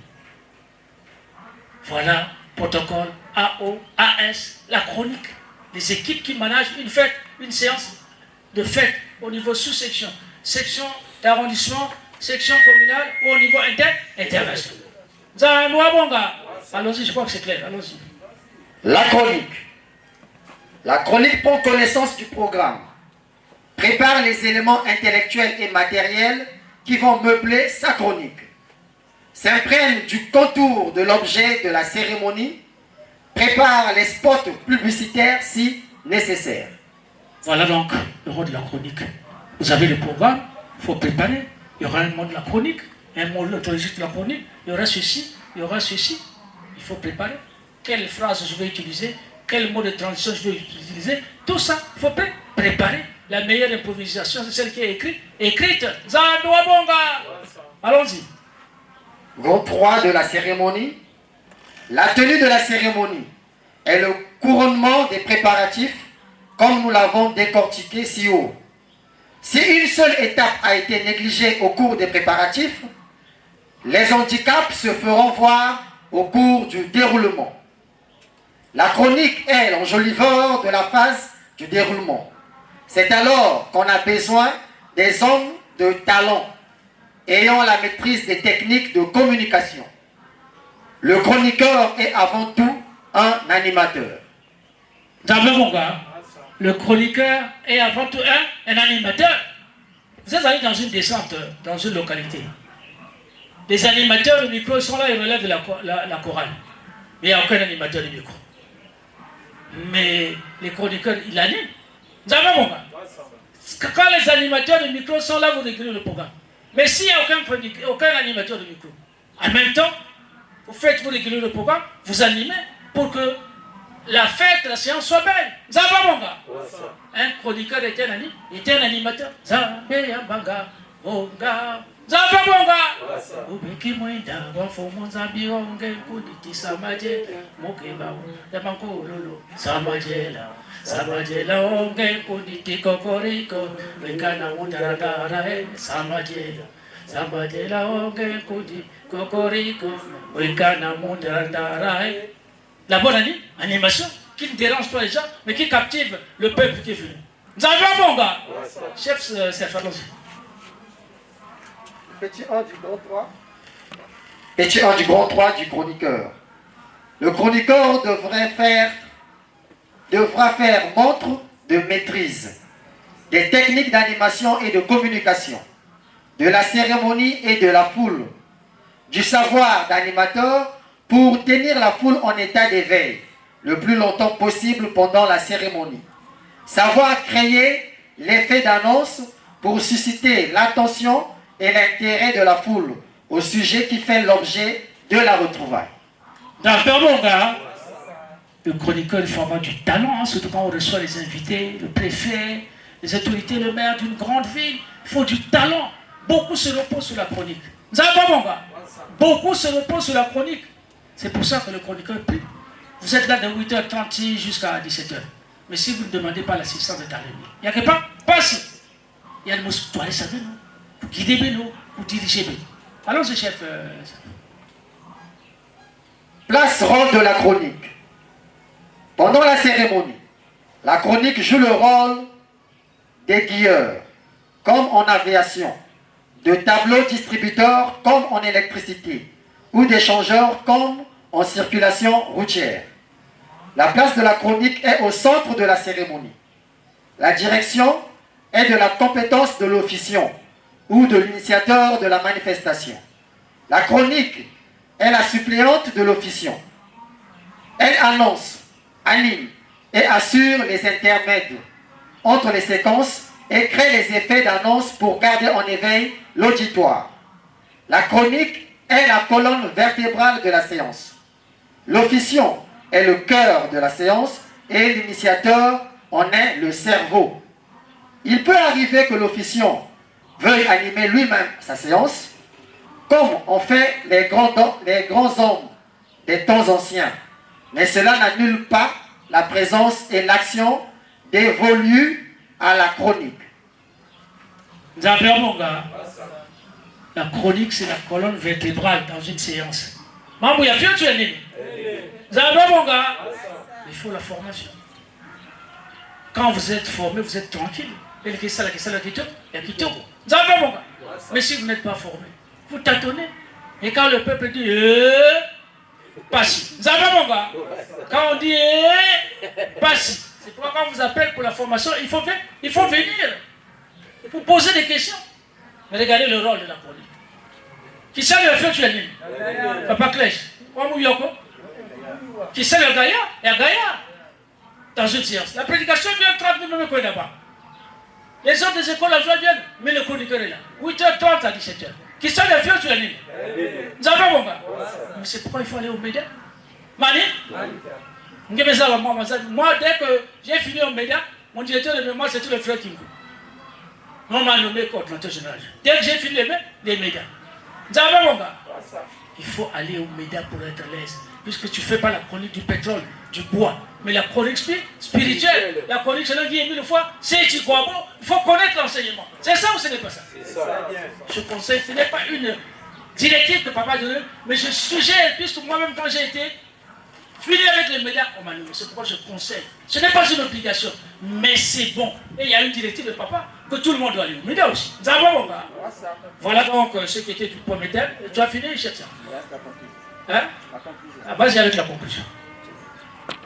Speaker 4: Voilà, protocole, AO, AS, la chronique, les équipes qui managent une fête, une séance de fête au niveau sous-section, section d'arrondissement, section communale ou au niveau international. Allons-y, je crois que c'est clair, allons-y.
Speaker 1: La chronique. La chronique prend connaissance du programme, prépare les éléments intellectuels et matériels qui vont meubler sa chronique, s'imprègne du contour de l'objet de la cérémonie, prépare les spots publicitaires si nécessaire.
Speaker 4: Voilà donc le rôle de la chronique. Vous avez le programme, il faut préparer. Il y aura un mot de la chronique, un mot autorisé de la chronique, il y aura ceci, il y aura ceci. Il faut préparer. Quelle phrase je vais utiliser, quel mot de transition je vais utiliser. Tout ça, il faut préparer. La meilleure improvisation, c'est celle qui est écrite. Allons-y.
Speaker 1: Groupe 3 de la cérémonie. La tenue de la cérémonie est le couronnement des préparatifs comme nous l'avons décortiqué si haut. Si une seule étape a été négligée au cours des préparatifs, les handicaps se feront voir au cours du déroulement. La chronique est l'enjoliveur de la phase du déroulement. C'est alors qu'on a besoin des hommes de talent ayant la maîtrise des techniques de communication. Le chroniqueur est avant tout un animateur.
Speaker 4: D'abord, mon gars, le chroniqueur est avant tout un animateur. Vous êtes allé dans une descente, dans une localité. Les animateurs de micro sont là, ils relèvent de la chorale. Mais il n'y a aucun animateur de micro. Mais les chroniqueurs, ils animent. D'abord, mon gars, quand les animateurs de micro sont là, vous régulez le programme. Mais s'il n'y a aucun animateur de micro, en même temps, vous régulez le programme, vous animez pour que la fête, la séance soit belle. Zaba mon gars. Un chroniqueur était un animateur. Zambé Yambanga, Onga. Zaba mon gars. Ubeki Mwenda, Wafo Monzabi Onge, Kuditi Samaje, Mokeba, Yamanko Lolo, Samajela, Samajela Onge, Kuditi Kokoriko, Wekana Mundaragara, Samajela, Samajela Onge, Kuditi Kokoriko, Wekana Mundaragara. La bonne animation qui ne dérange pas les gens, mais qui captive le peuple qui est venu. Nous avons bon gars. Chef, c'est allons-y.
Speaker 1: Petit 1 du grand 3. Petit 1 du grand 3 du chroniqueur. Le chroniqueur devra faire montre de maîtrise des techniques d'animation et de communication, de la cérémonie et de la foule, du savoir d'animateur pour tenir la foule en état d'éveil le plus longtemps possible pendant la cérémonie. Savoir créer l'effet d'annonce pour susciter l'attention et l'intérêt de la foule au sujet qui fait l'objet de la retrouvaille.
Speaker 4: D'accord, mon gars. Le chroniqueur, il faut avoir du talent, hein, surtout quand on reçoit les invités, le préfet, les autorités, le maire d'une grande ville. Il faut du talent. Beaucoup se reposent sur la chronique. Vous savez pas, mon gars? Beaucoup se reposent sur la chronique. C'est pour ça que le chroniqueur prie. Vous êtes là de 8h30 jusqu'à 17h. Mais si vous ne demandez pas l'assistance de ta réunion, il n'y a que pas si. Il y a le mot, tu allez savoir, nous. Vous guidez nous, vous dirigez nous. Allons-y, chef.
Speaker 1: Place rôle de la chronique. Pendant la cérémonie, la chronique joue le rôle des guilleurs, comme en aviation, de tableaux distributeurs comme en électricité, ou d'échangeurs comme en circulation routière. La place de la chronique est au centre de la cérémonie. La direction est de la compétence de l'officiant ou de l'initiateur de la manifestation. La chronique est la suppléante de l'officiant. Elle annonce, anime et assure les intermèdes entre les séquences et crée les effets d'annonce pour garder en éveil l'auditoire. La chronique est la colonne vertébrale de la séance. L'officiant est le cœur de la séance et l'initiateur en est le cerveau. Il peut arriver que l'officiant veuille animer lui-même sa séance, comme ont fait les grands hommes des temps anciens. Mais cela n'annule pas la présence et l'action dévolues à la chronique.
Speaker 4: Mon gars. La chronique, c'est la colonne vertébrale dans une séance. Mambo, il y a bien tu es né. Mon gars. Il faut la formation. Quand vous êtes formé, vous êtes tranquille. Et le ça, il y a qui tout. Mon gars. Mais si vous n'êtes pas formé, vous tâtonnez. Et quand le peuple dit pas si. Mon gars. Quand on dit pas si. C'est pourquoi quand on vous appelle pour la formation, il faut venir. Pour poser des questions. Mais regardez le rôle de la chronique. Qui sait le feu tu es né? Papa Clèche. Qui sait le gaillard? Et un gaillard. Dans une séance. La prédication vient 30 minutes même là-bas. Les autres des écoles, la joie viennent, mais le chroniqueur est là. 8h30 à 17h. Qui sait le feu tu es né? Nous avons mon gars. Mais c'est pourquoi il faut aller aux médias. Mani? Moi, dès que j'ai fini aux médias, mon directeur de mémoire, c'est tout le frère Kingo. On m'a nommé coordinateur général. Dès que j'ai fini les médias. Nous avons mon gars. Il faut aller aux médias pour être à l'aise. Puisque tu ne fais pas la chronique du pétrole, du bois. Mais la chronique spirituelle, la chronique, c'est là qui est 1000 fois, c'est tu crois bon, il faut connaître l'enseignement. C'est ça ou ce n'est pas ça? Je conseille, ce n'est pas une directive que papa a donnée, mais je suggère, puisque moi-même quand j'ai été fini avec les médias, on m'a nommé. C'est pourquoi je conseille. Ce n'est pas une obligation, mais c'est bon. Et il y a une directive de papa que tout le monde doit aller aux médias aussi. Nous avons mon gars. Voilà donc ce qui était du premier thème. Tu as fini, chef? Hein? Vas-y avec la conclusion.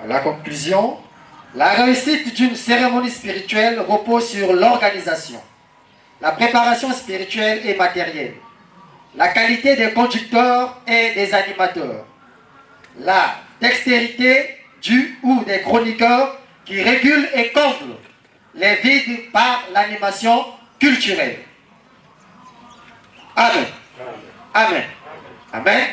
Speaker 1: La conclusion, la réussite d'une cérémonie spirituelle repose sur l'organisation, la préparation spirituelle et matérielle, la qualité des conducteurs et des animateurs, la dextérité du ou des chroniqueurs qui régulent et comblent les vides par l'animation culturelle. Amen. Amen. Amen.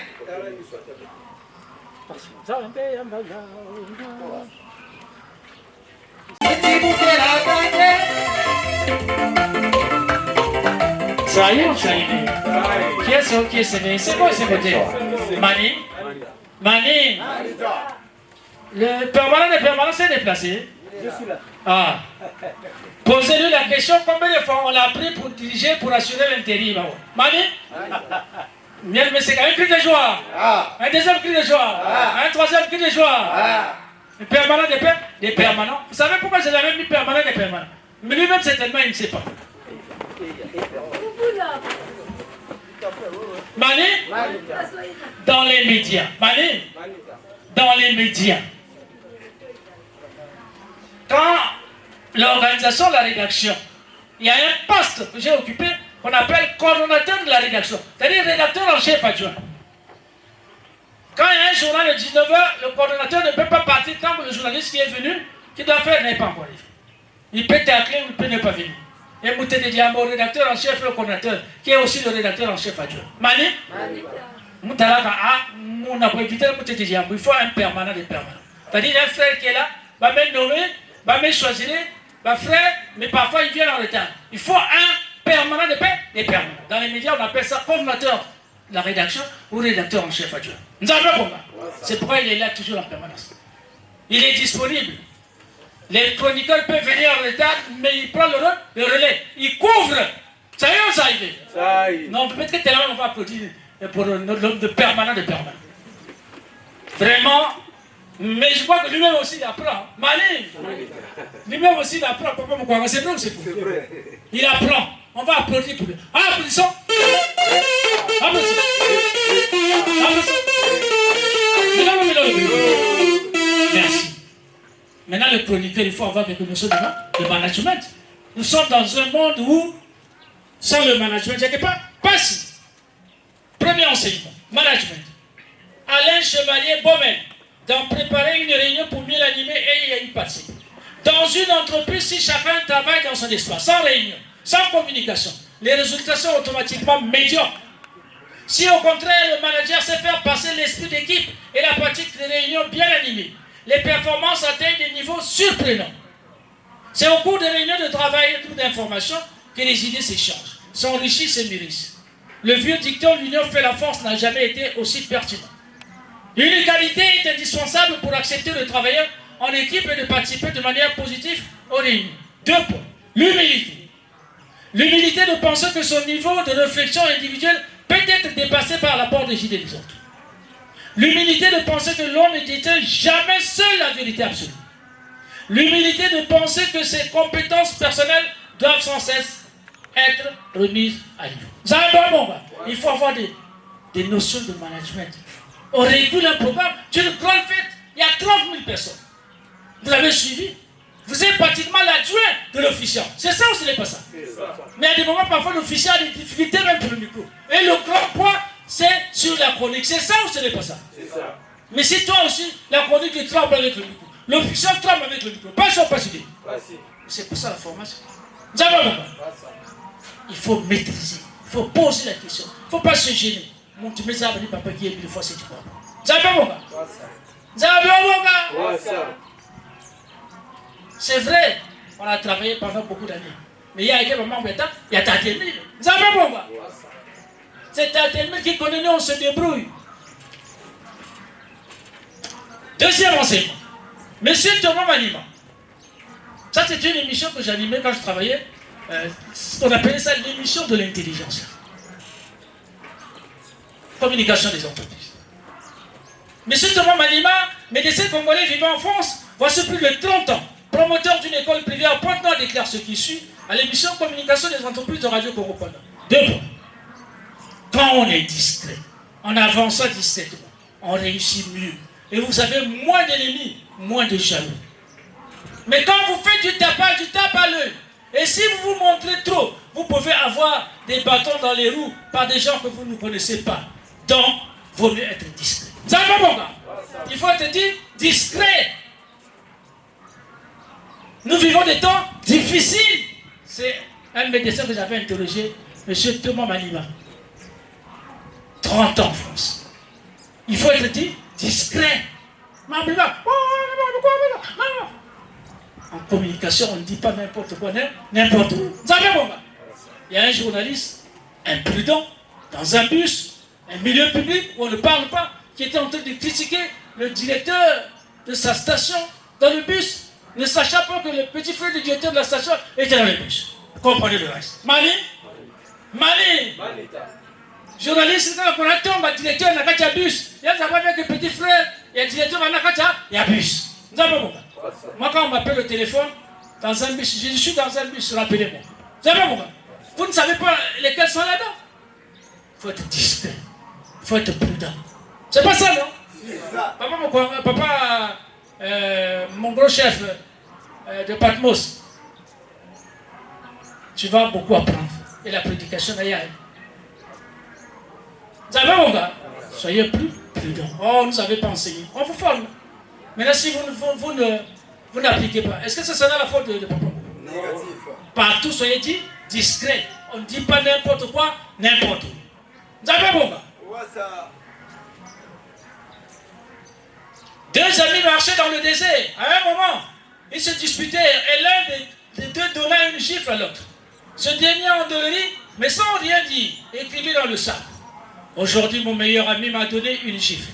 Speaker 4: Ça y est, ça y est. Qui est c'est quoi ce côté? Mani? Mani? Le permanent s'est déplacé.
Speaker 2: Je suis là.
Speaker 4: Ah. Posez-lui la question, combien de fois on l'a pris pour diriger, pour assurer l'intérim? Mani? Mais c'est quand même un cri de joie. Un deuxième cri de joie. Un troisième cri de joie. Le permanent des permanents. Vous savez pourquoi je l'avais mis permanent des permanents? Mais lui-même, certainement, il ne sait pas. Mani? Dans les médias. Mani? Dans les médias. Quand l'organisation de la rédaction, il y a un poste que j'ai occupé qu'on appelle coordonnateur de la rédaction, c'est-à-dire rédacteur en chef adjoint. Quand il y a un journal de 19h, le coordonnateur ne peut pas partir tant que le journaliste qui est venu, qui doit faire, n'est pas encore arrivé. Il peut tacler ou il peut ne pas venir. Et Mouté de Diambo, le rédacteur en chef, le coordonnateur, qui est aussi le rédacteur en chef adjoint. Mani Moutalaka, on a évité le Mouté de Diambo, il faut un permanent de permanent. C'est-à-dire, il y a un frère qui est là, va même nommer, va même choisir, va frère, mais parfois il vient en retard. Il faut un permanent de paix et permanent. Dans les médias, on appelle ça coordonnateur de la rédaction ou rédacteur en chef adjoint. Nous avons combat. C'est pourquoi il est là toujours en permanence. Il est disponible. Les chroniqueurs peuvent venir en retard, mais il prend le relais. Il couvre. Ça y est ou ça arrive? Ça y est. Non, peut-être que tellement on va applaudir pour l'homme de permanent de permanent. Vraiment. Mais je crois que lui-même aussi il apprend. Mani, lui-même aussi il apprend. Papa Moukouanga, c'est vrai ou c'est faux? Il apprend. On va applaudir pour lui. Ah, applaudissons. Applaudissons. Merci. Maintenant, le chroniqueur, il faut avoir quelque chose de management. Nous sommes dans un monde où, sans le management, il n'y a pas si. Premier enseignement, management. Alain Chevalier Baumel, d'en préparer une réunion pour mieux l'animer et y participer. Dans une entreprise, si chacun travaille dans son espace, sans réunion, sans communication, les résultats sont automatiquement médiocres. Si au contraire, le manager sait faire passer l'esprit d'équipe et la pratique des réunions bien animées, les performances atteignent des niveaux surprenants. C'est au cours des réunions de travail et d'information que les idées s'échangent, s'enrichissent et mûrissent. Le vieux dicton « l'union fait la force » n'a jamais été aussi pertinent. Une qualité est indispensable pour accepter de travailler en équipe et de participer de manière positive aux réunions. 2 points. L'humilité. L'humilité de penser que son niveau de réflexion individuelle peut être dépassé par l'apport des idées des autres. L'humilité de penser que l'on ne détient jamais seul la vérité absolue. L'humilité de penser que ses compétences personnelles doivent sans cesse être remises à niveau. Vous avez un bon moment. Il faut avoir des notions de management. On régule un programme d'une grande fête. Il y a 30 000 personnes. Vous avez suivi. Vous êtes pratiquement l'adjoint de l'officiant. C'est ça ou ce n'est pas ça? Mais à des moments, parfois, l'officiant a des difficultés même pour le micro. Et le grand point, c'est sur la chronique. C'est ça ou ce n'est pas ça? Mais si toi aussi, la chronique, tu trembles avec le micro. L'officiant tremble avec le micro. Pas sûr, pas sûr. C'est pour ça la formation. Vous avez un il faut maîtriser. Il faut poser la question. Il ne faut pas se gêner. Mon tu mets ça, papa qui est une fois, c'est du papa. Vous avez un bon gars? Vous avez un bon gars? C'est vrai, on a travaillé pendant beaucoup d'années. Mais il y a un moment, il y a Tatemil. Vous avez un bon gars? C'est Tatemil qui connaît, nous, on se débrouille. Deuxième enseignement. Monsieur Thomas Manima. Ça, c'est une émission que j'animais quand je travaillais. On appelait ça l'émission de l'intelligence. Communication des entreprises. Monsieur Thomas Manima, médecin congolais vivant en France, voici plus de 30 ans, promoteur d'une école privée à Pointe-Noire, déclare ce qui suit à l'émission Communication des entreprises de Radio Congo Pendant. 2 points. Quand on est discret, en avançant discrètement, on réussit mieux. Et vous avez moins d'ennemis, moins de jaloux. Mais quand vous faites du tape à l'œil, et si vous vous montrez trop, vous pouvez avoir des bâtons dans les roues par des gens que vous ne connaissez pas. Donc, il vaut mieux être discret. Vous savez pas mon gars? Il faut être dit discret. Nous vivons des temps difficiles. C'est un médecin que j'avais interrogé, M. Thomas Manima. 30 ans en France. Il faut être dit discret. En communication, on ne dit pas n'importe quoi, n'importe où. Vous savez mon gars? Il y a un journaliste imprudent dans un bus, un milieu public où on ne parle pas, qui était en train de critiquer le directeur de sa station dans le bus, ne sachant pas que le petit frère du directeur de la station était dans le bus. Comprenez le reste. Mali, journaliste, quand on attend, le directeur n'a pas de bus. Il y a avec le petit frère, et le directeur n'a pas de bus. Vous avez mon gars? Moi, quand on m'appelle au téléphone, dans un bus, je suis dans un bus, rappelez-moi. Vous savez mon gars? Vous ne savez pas lesquels sont là-dedans? Il faut être discret. Il faut être prudent. C'est pas ça, non? C'est ça. Mon gros chef de Patmos, tu vas beaucoup apprendre. Et la prédication d'ailleurs. Vous savez mon gars? Soyez plus prudent. Oh, nous n'avez pas enseigné. On vous forme. Maintenant, si vous n'appliquez pas, est-ce que ce sera la faute de papa?
Speaker 2: Négatif.
Speaker 4: Partout, soyez dit discret. On ne dit pas n'importe quoi, n'importe où. Vous avez bon gars?
Speaker 2: Ouais, ça.
Speaker 4: Deux amis marchaient dans le désert. À un moment, ils se disputaient et l'un des deux donna une gifle à l'autre. Ce dernier endolori, mais sans rien dire, écrivit dans le sac. Aujourd'hui, mon meilleur ami m'a donné une gifle.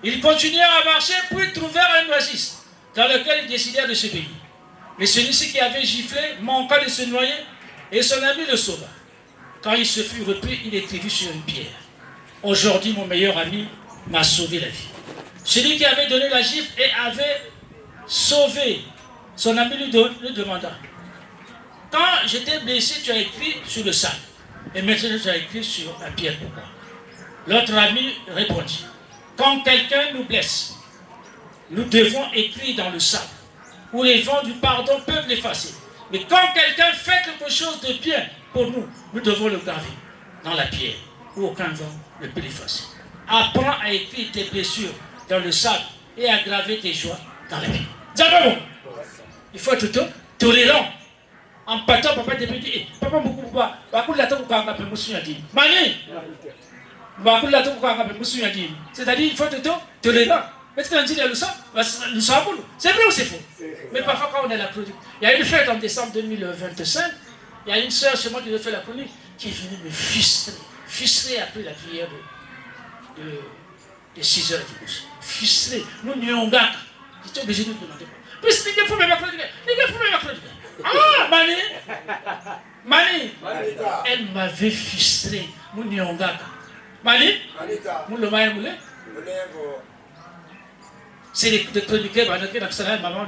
Speaker 4: Ils continuèrent à marcher, puis trouvèrent un oasis dans lequel ils décidèrent de se baigner. Mais celui-ci qui avait giflé manqua de se noyer et son ami le sauva. Quand il se fut repris, il écrivit sur une pierre. Aujourd'hui, mon meilleur ami m'a sauvé la vie. Celui qui avait donné la gifle et avait sauvé son ami lui demanda: quand j'étais blessé, tu as écrit sur le sac, et maintenant tu as écrit sur la pierre, pourquoi? L'autre ami répondit: quand quelqu'un nous blesse, nous devons écrire dans le sac, où les vents du pardon peuvent l'effacer. Mais quand quelqu'un fait quelque chose de bien pour nous, nous devons le graver dans la pierre, où aucun vent ne peut l'effacer. Apprends à écrire tes blessures dans le sable et à graver tes joies dans la pierre. D'abord, il faut être tolérant. En partant, papa te dit, papa beaucoup quoi? C'est-à-dire, il faut être tolérant. Est-ce qu'on dit le sang? C'est vrai ou c'est faux? Mais parfois, quand on est à la chronique, il y a une fête en décembre 2025, il y a une sœur chez moi qui devait faire la chronique qui est venue me fistrer après la prière de 6 heures du bus. Fistrer. Nous n'y sommes pas. J'étais obligé de nous demander. Puis, les gars, faut même la chronique. Ah, Mani. Elle m'avait fistré. Nous n'y sommes pas. Mani. Nous le maillons moulé. C'est les chroniqueurs, maman,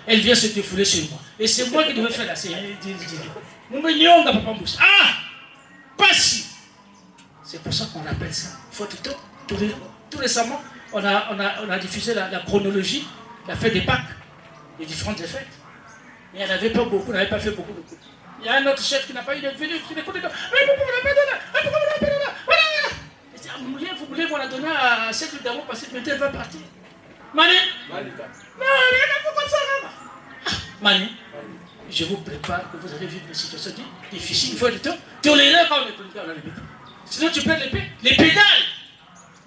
Speaker 4: elle vient se défouler sur moi. Et c'est moi qui devais faire la série. Ah! Pas si! C'est pour ça qu'on appelle ça. Faut tout récemment, on a diffusé la chronologie, la fête des Pâques, les différentes fêtes. Il n'y en avait pas beaucoup, on n'avait pas fait beaucoup de coups. Il y a un autre chef qui n'a pas eu de venue, qui n'écoute pas. Mais pourquoi on n'a pas donné? Pourquoi on n'a pas donné? Voilà! Vous voulez qu'on la donne à celle d'amour parce que maintenant elle va partir. Mani? Non, il faut comme ça, là. Mani, je vous prépare que vous allez vivre une situation difficile. Il faut être tolérant quand on est chroniqueur dans les métiers. Sinon, tu perds les pédales.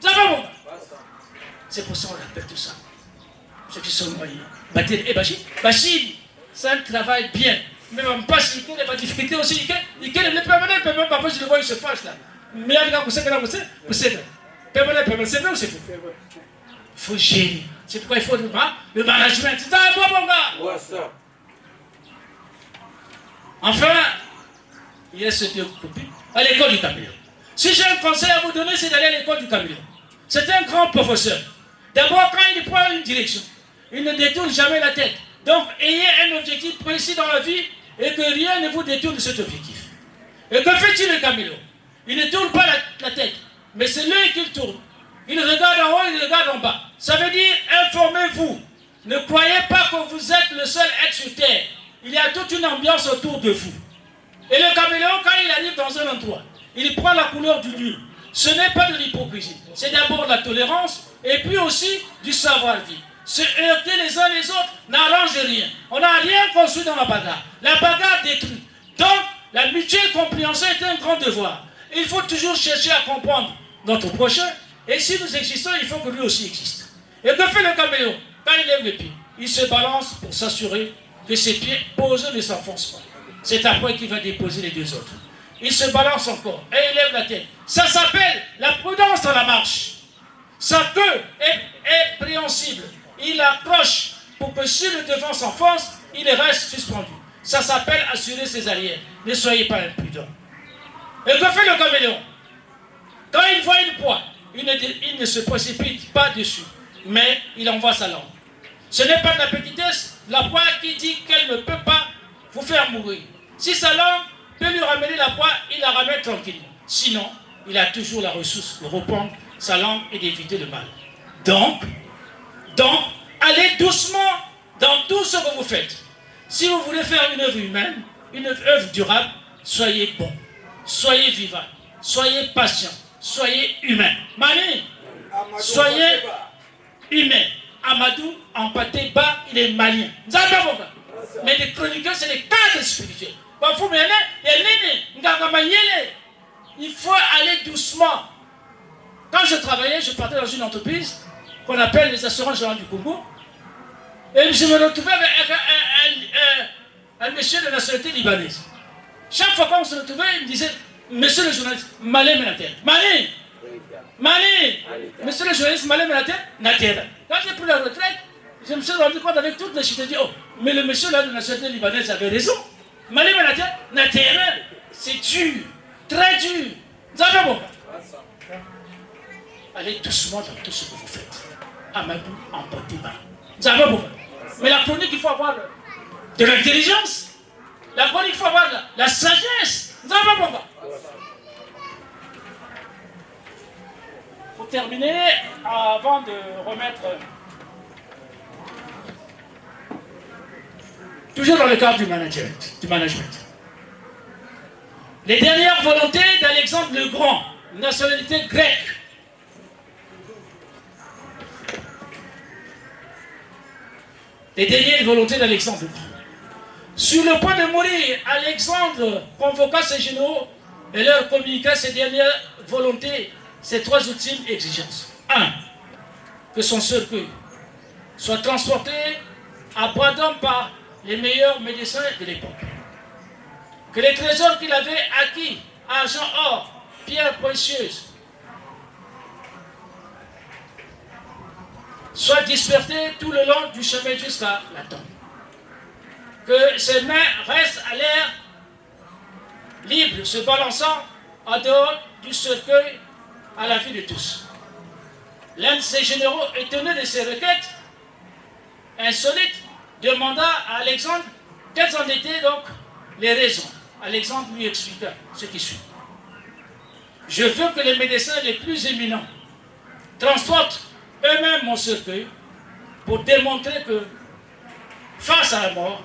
Speaker 4: Vous avez bon? C'est pour ça qu'on appelle tout ça. Ceux qui sont noyés. Batir et Bachir, ça travaille bien. Mais on passe, il y a des difficultés aussi. Il y a des permanents, même parfois je le vois, il se fâche là. Mais il y a des gens qui c'est vrai. Permanent, c'est vrai ou c'est faux? Il faut gérer. C'est pourquoi il faut le management. C'est ça, mon gars.
Speaker 2: Ouais, ça.
Speaker 4: Enfin, il y a ce copie à l'école du Caméléon. Si j'ai un conseil à vous donner, c'est d'aller à l'école du Caméléon. C'est un grand professeur. D'abord, quand il prend une direction, il ne détourne jamais la tête. Donc, ayez un objectif précis dans la vie et que rien ne vous détourne de cet objectif. Et que fait-il le Caméléon? Il ne tourne pas la tête, mais c'est lui qui tourne. Il regarde en haut, il regarde en bas. Ça veut dire, informez-vous. Ne croyez pas que vous êtes le seul être sur terre. Il y a toute une ambiance autour de vous. Et le Caméléon, quand il arrive dans un endroit, il prend la couleur du lieu. Ce n'est pas de l'hypocrisie. C'est d'abord de la tolérance et puis aussi du savoir-vivre. Se heurter les uns les autres n'arrange rien. On n'a rien construit dans la bagarre. La bagarre détruit. Donc, la mutuelle compréhension est un grand devoir. Il faut toujours chercher à comprendre notre prochain. Et si nous existons, il faut que lui aussi existe. Et que fait le Caméléon? Quand il lève les pieds, il se balance pour s'assurer que ses pieds posés ne s'enfoncent pas. C'est après qu'il va déposer les deux autres. Il se balance encore et il lève la tête. Ça s'appelle la prudence dans la marche. Sa queue est préhensible. Il accroche pour que si le devant s'enfonce, il reste suspendu. Ça s'appelle assurer ses arrières. Ne soyez pas imprudents. Et que fait le Caméléon? Quand il voit une proie, il ne se précipite pas dessus, mais il envoie sa langue. Ce n'est pas de la petitesse, la proie qui dit qu'elle ne peut pas vous faire mourir. Si sa langue peut lui ramener la proie, il la ramène tranquillement. Sinon, il a toujours la ressource de reprendre sa langue et d'éviter le mal. Donc, allez doucement dans tout ce que vous faites. Si vous voulez faire une œuvre humaine, une œuvre durable, soyez bon, soyez vivant, soyez patient, soyez humain. Mani, Soyez humains. Amadou Ampaté Ba, il est malien. Mais les chroniqueurs, c'est les cadres spirituels. Il faut aller doucement. Quand je travaillais, je partais dans une entreprise qu'on appelle les assurances générales du Congo. Et je me retrouvais avec un monsieur de nationalité libanaise. Chaque fois qu'on se retrouvait, il me disait, monsieur le journaliste, Malé Menater. Malé, monsieur le journaliste, Malé Menater, Nater. Quand j'ai pris la retraite, je me suis rendu compte avec toutes les choses. J'ai dit, oh, mais le monsieur là de nationalité libanaise avait raison. Malé Menater, Nater, c'est dur, très dur. Vous avez bon. Allez doucement dans tout ce que vous faites. Amadou Ampaté Ba. Vous avez bon. Mais la chronique, il faut avoir de l'intelligence. La chronique, il faut avoir la sagesse. Vous avez bon. Pour terminer, avant de remettre... Toujours dans le cadre du management. Les dernières volontés d'Alexandre le Grand, nationalité grecque. Les dernières volontés d'Alexandre le Grand. Sur le point de mourir, Alexandre convoqua ses généraux et leur communiqua ses dernières volontés, ses trois ultimes exigences. 1. Que son cercueil soit transporté à bras d'homme par les meilleurs médecins de l'époque. Que les trésors qu'il avait acquis, argent, or, pierres précieuses, soient dispersés tout le long du chemin jusqu'à la tombe. Que ses mains restent à l'air libre, se balançant en dehors du cercueil à la vue de tous. L'un de ses généraux, étonné de ces requêtes insolites, demanda à Alexandre quelles en étaient donc les raisons. Alexandre lui expliqua ce qui suit. Je veux que les médecins les plus éminents transportent eux-mêmes mon cercueil pour démontrer que face à la mort,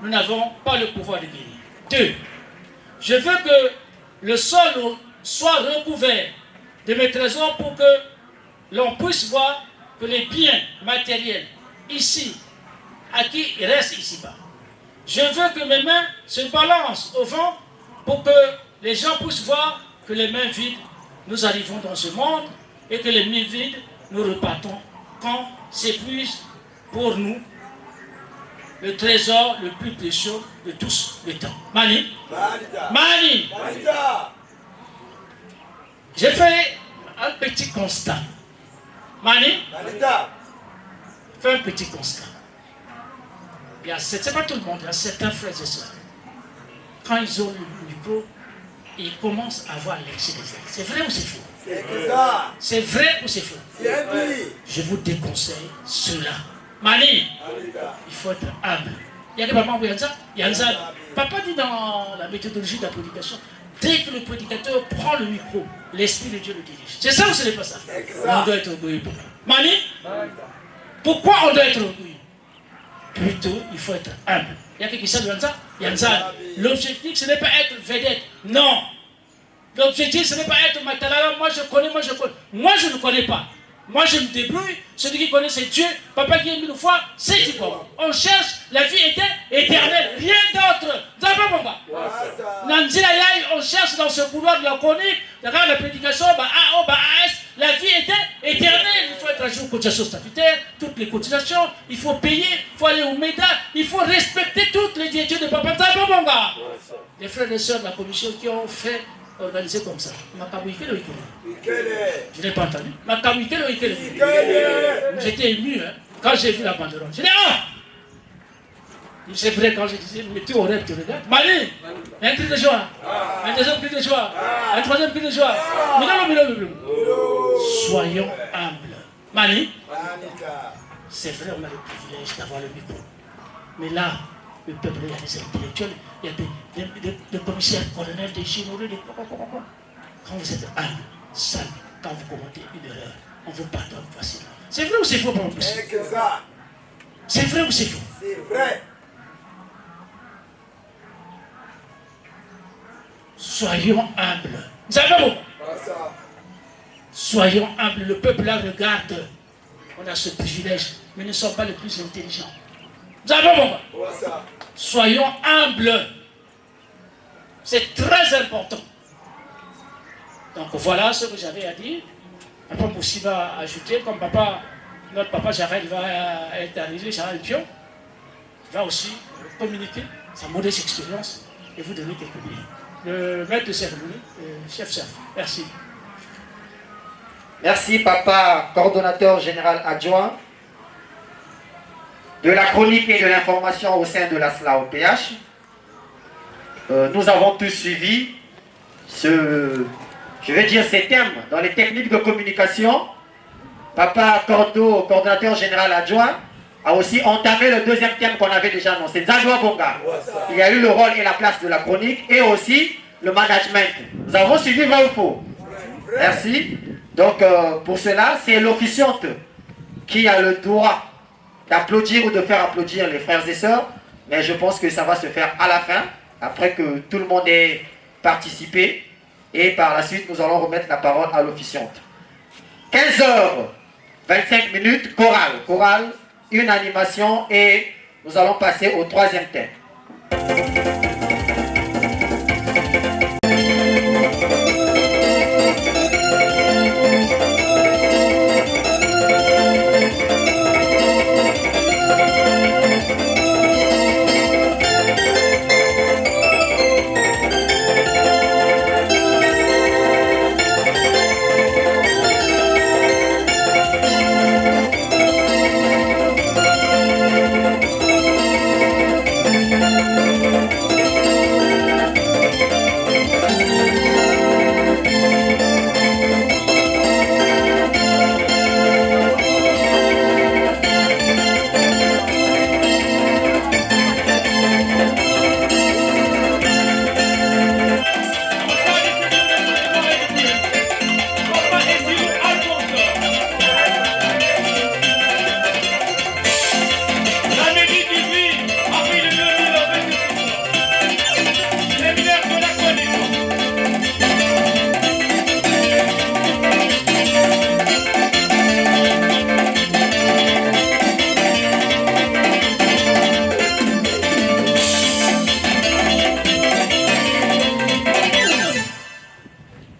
Speaker 4: nous n'avons pas le pouvoir de guérir. 2. Je veux que le sol soit recouvert de mes trésors pour que l'on puisse voir que les biens matériels ici, acquis, restent ici-bas. Je veux que mes mains se balancent au vent pour que les gens puissent voir que les mains vides, nous arrivons dans ce monde et que les mains vides, nous repartons quand s'épuise pour nous le trésor le plus précieux de tous les temps. Mani. Mani. J'ai fait un petit constat. Mani. Fais un petit constat. C'est pas tout le monde, il y a certains frères et sœurs. Quand ils ont le micro, ils commencent à avoir l'excès des ailes. C'est vrai ou c'est faux? C'est vrai ou c'est faux? Je vous déconseille cela. Mani, il faut être humble. Il y a des mamans qui disent ça. Papa dit dans la méthodologie de la prédication, dès que le prédicateur prend le micro, l'Esprit de Dieu le dirige. C'est ça ou ce n'est pas ça? On doit être orgueilleux. Mani, pourquoi on doit être orgueilleux? Plutôt, il faut être humble. Il y a quelqu'un qui sait de ça? L'objectif, ce n'est pas être vedette. Non. L'objectif, ce n'est pas être matalala. Moi, je connais. Moi, je ne connais pas. Moi, je me débrouille. Celui qui connaît, c'est Dieu. Papa qui est mille fois, c'est du quoi. On cherche la vie éternelle. Rien d'autre. On cherche dans ce couloir de la chronique, la prédication, la vie éternelle. Il faut être à jour aux cotisations statutaires, toutes les cotisations. Il faut payer, il faut aller au MEDA. Il faut respecter toutes les directives de Papa. Les frères et sœurs de la commission qui ont fait organisé comme ça. Je n'ai pas entendu. J'étais ému quand j'ai vu la banderole. J'ai dit c'est vrai quand je disais, mais tu aurais tu regardes. Mali, un cri de joie, un deuxième cri de joie, un troisième cri de joie. Soyons humbles. Mali, c'est vrai, on a le privilège d'avoir le micro. Mais là, le peuple, il y a des intellectuels, il y a des commissaires, colonels, des généraux, quand vous êtes humble, sale, quand vous commettez une erreur, on vous pardonne facilement. C'est vrai ou c'est faux, mon plus? C'est vrai ou c'est faux?
Speaker 2: C'est vrai.
Speaker 4: Soyons humbles. Nous avons. Soyons humbles. Le peuple là regarde. On a ce privilège, mais nous ne sommes pas les plus intelligents. Nous avons bon. Soyons humbles. C'est très important. Donc voilà ce que j'avais à dire. Après, Moussi va ajouter, comme notre papa Jarel va être arrivé, Jarel Pion, va aussi communiquer sa modeste expérience et vous donner quelques billes. Le maître de cérémonie, chef Serf. Merci.
Speaker 1: Merci, papa, coordonnateur général adjoint de la chronique et de l'information au sein de la SLAOPH. Nous avons tous suivi ces thèmes dans les techniques de communication. Papa Cordo, coordonnateur général adjoint, a aussi entamé le deuxième thème qu'on avait déjà annoncé, Zadwa Bonga. Il y a eu le rôle et la place de la chronique et aussi le management. Nous avons suivi vrai ou faux? Merci. Donc pour cela, c'est l'officiante qui a le droit d'applaudir ou de faire applaudir les frères et sœurs, mais je pense que ça va se faire à la fin, après que tout le monde ait participé, et par la suite, nous allons remettre la parole à l'officiante. 15h25, chorale. Chorale, une animation, et nous allons passer au troisième thème.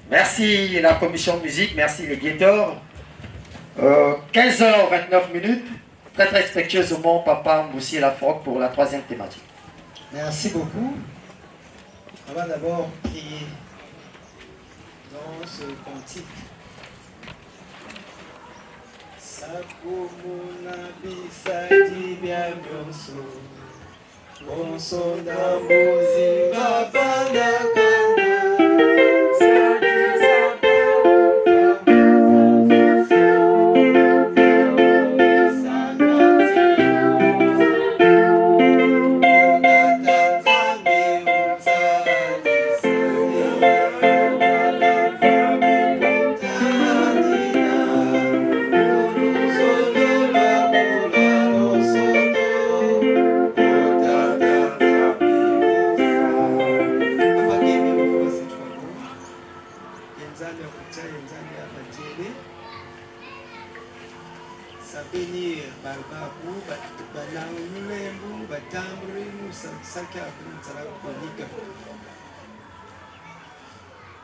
Speaker 1: Merci la commission de musique, merci les guetteurs. 15h29, très respectueusement, papa Moussi Lafroc pour la troisième thématique.
Speaker 3: Merci beaucoup. On va d'abord prier dans ce cantique. Sakomona bisadi bya byonso Onsonda muzinga banda kanda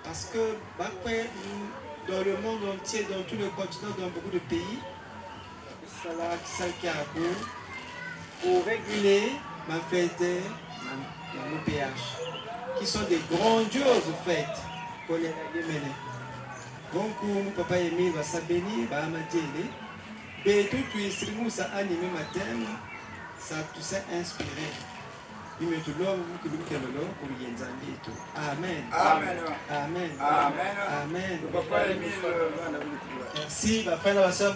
Speaker 3: parce que dans le monde entier, dans tout le continent, dans beaucoup de pays, pour réguler ma fête, ma PH, qui sont des grandioses fêtes pour les mener. Donc, papa Emile va s'abénir, va m'adjéler. Et tout ça a animé ma thème, ça tout ça inspiré. Amen. Amen. Amen. Amen. Amen. Merci. Applaudissons.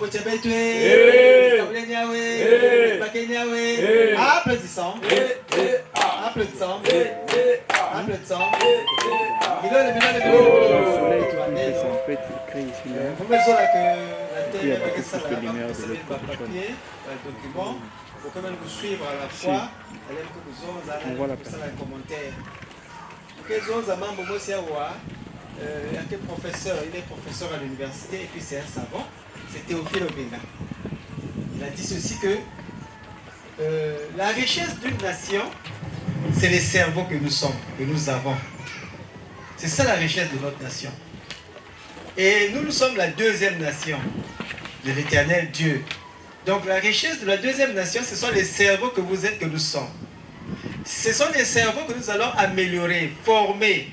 Speaker 3: Applaudissons. Applaudissons. Applaudissons. Il faut quand même vous suivre à la fois. On voit la commentaire. Que zons à mambo mosi awa il était professeur, il est professeur à l'université et puis c'est un savant, c'est Théophile Obenga. Il a dit ceci que la richesse d'une nation, c'est les cerveaux que nous sommes, que nous avons. C'est ça la richesse de notre nation. Et nous sommes la deuxième nation de l'Éternel Dieu. Donc la richesse de la deuxième nation, ce sont les cerveaux que vous êtes, que nous sommes. Ce sont les cerveaux que nous allons améliorer, former,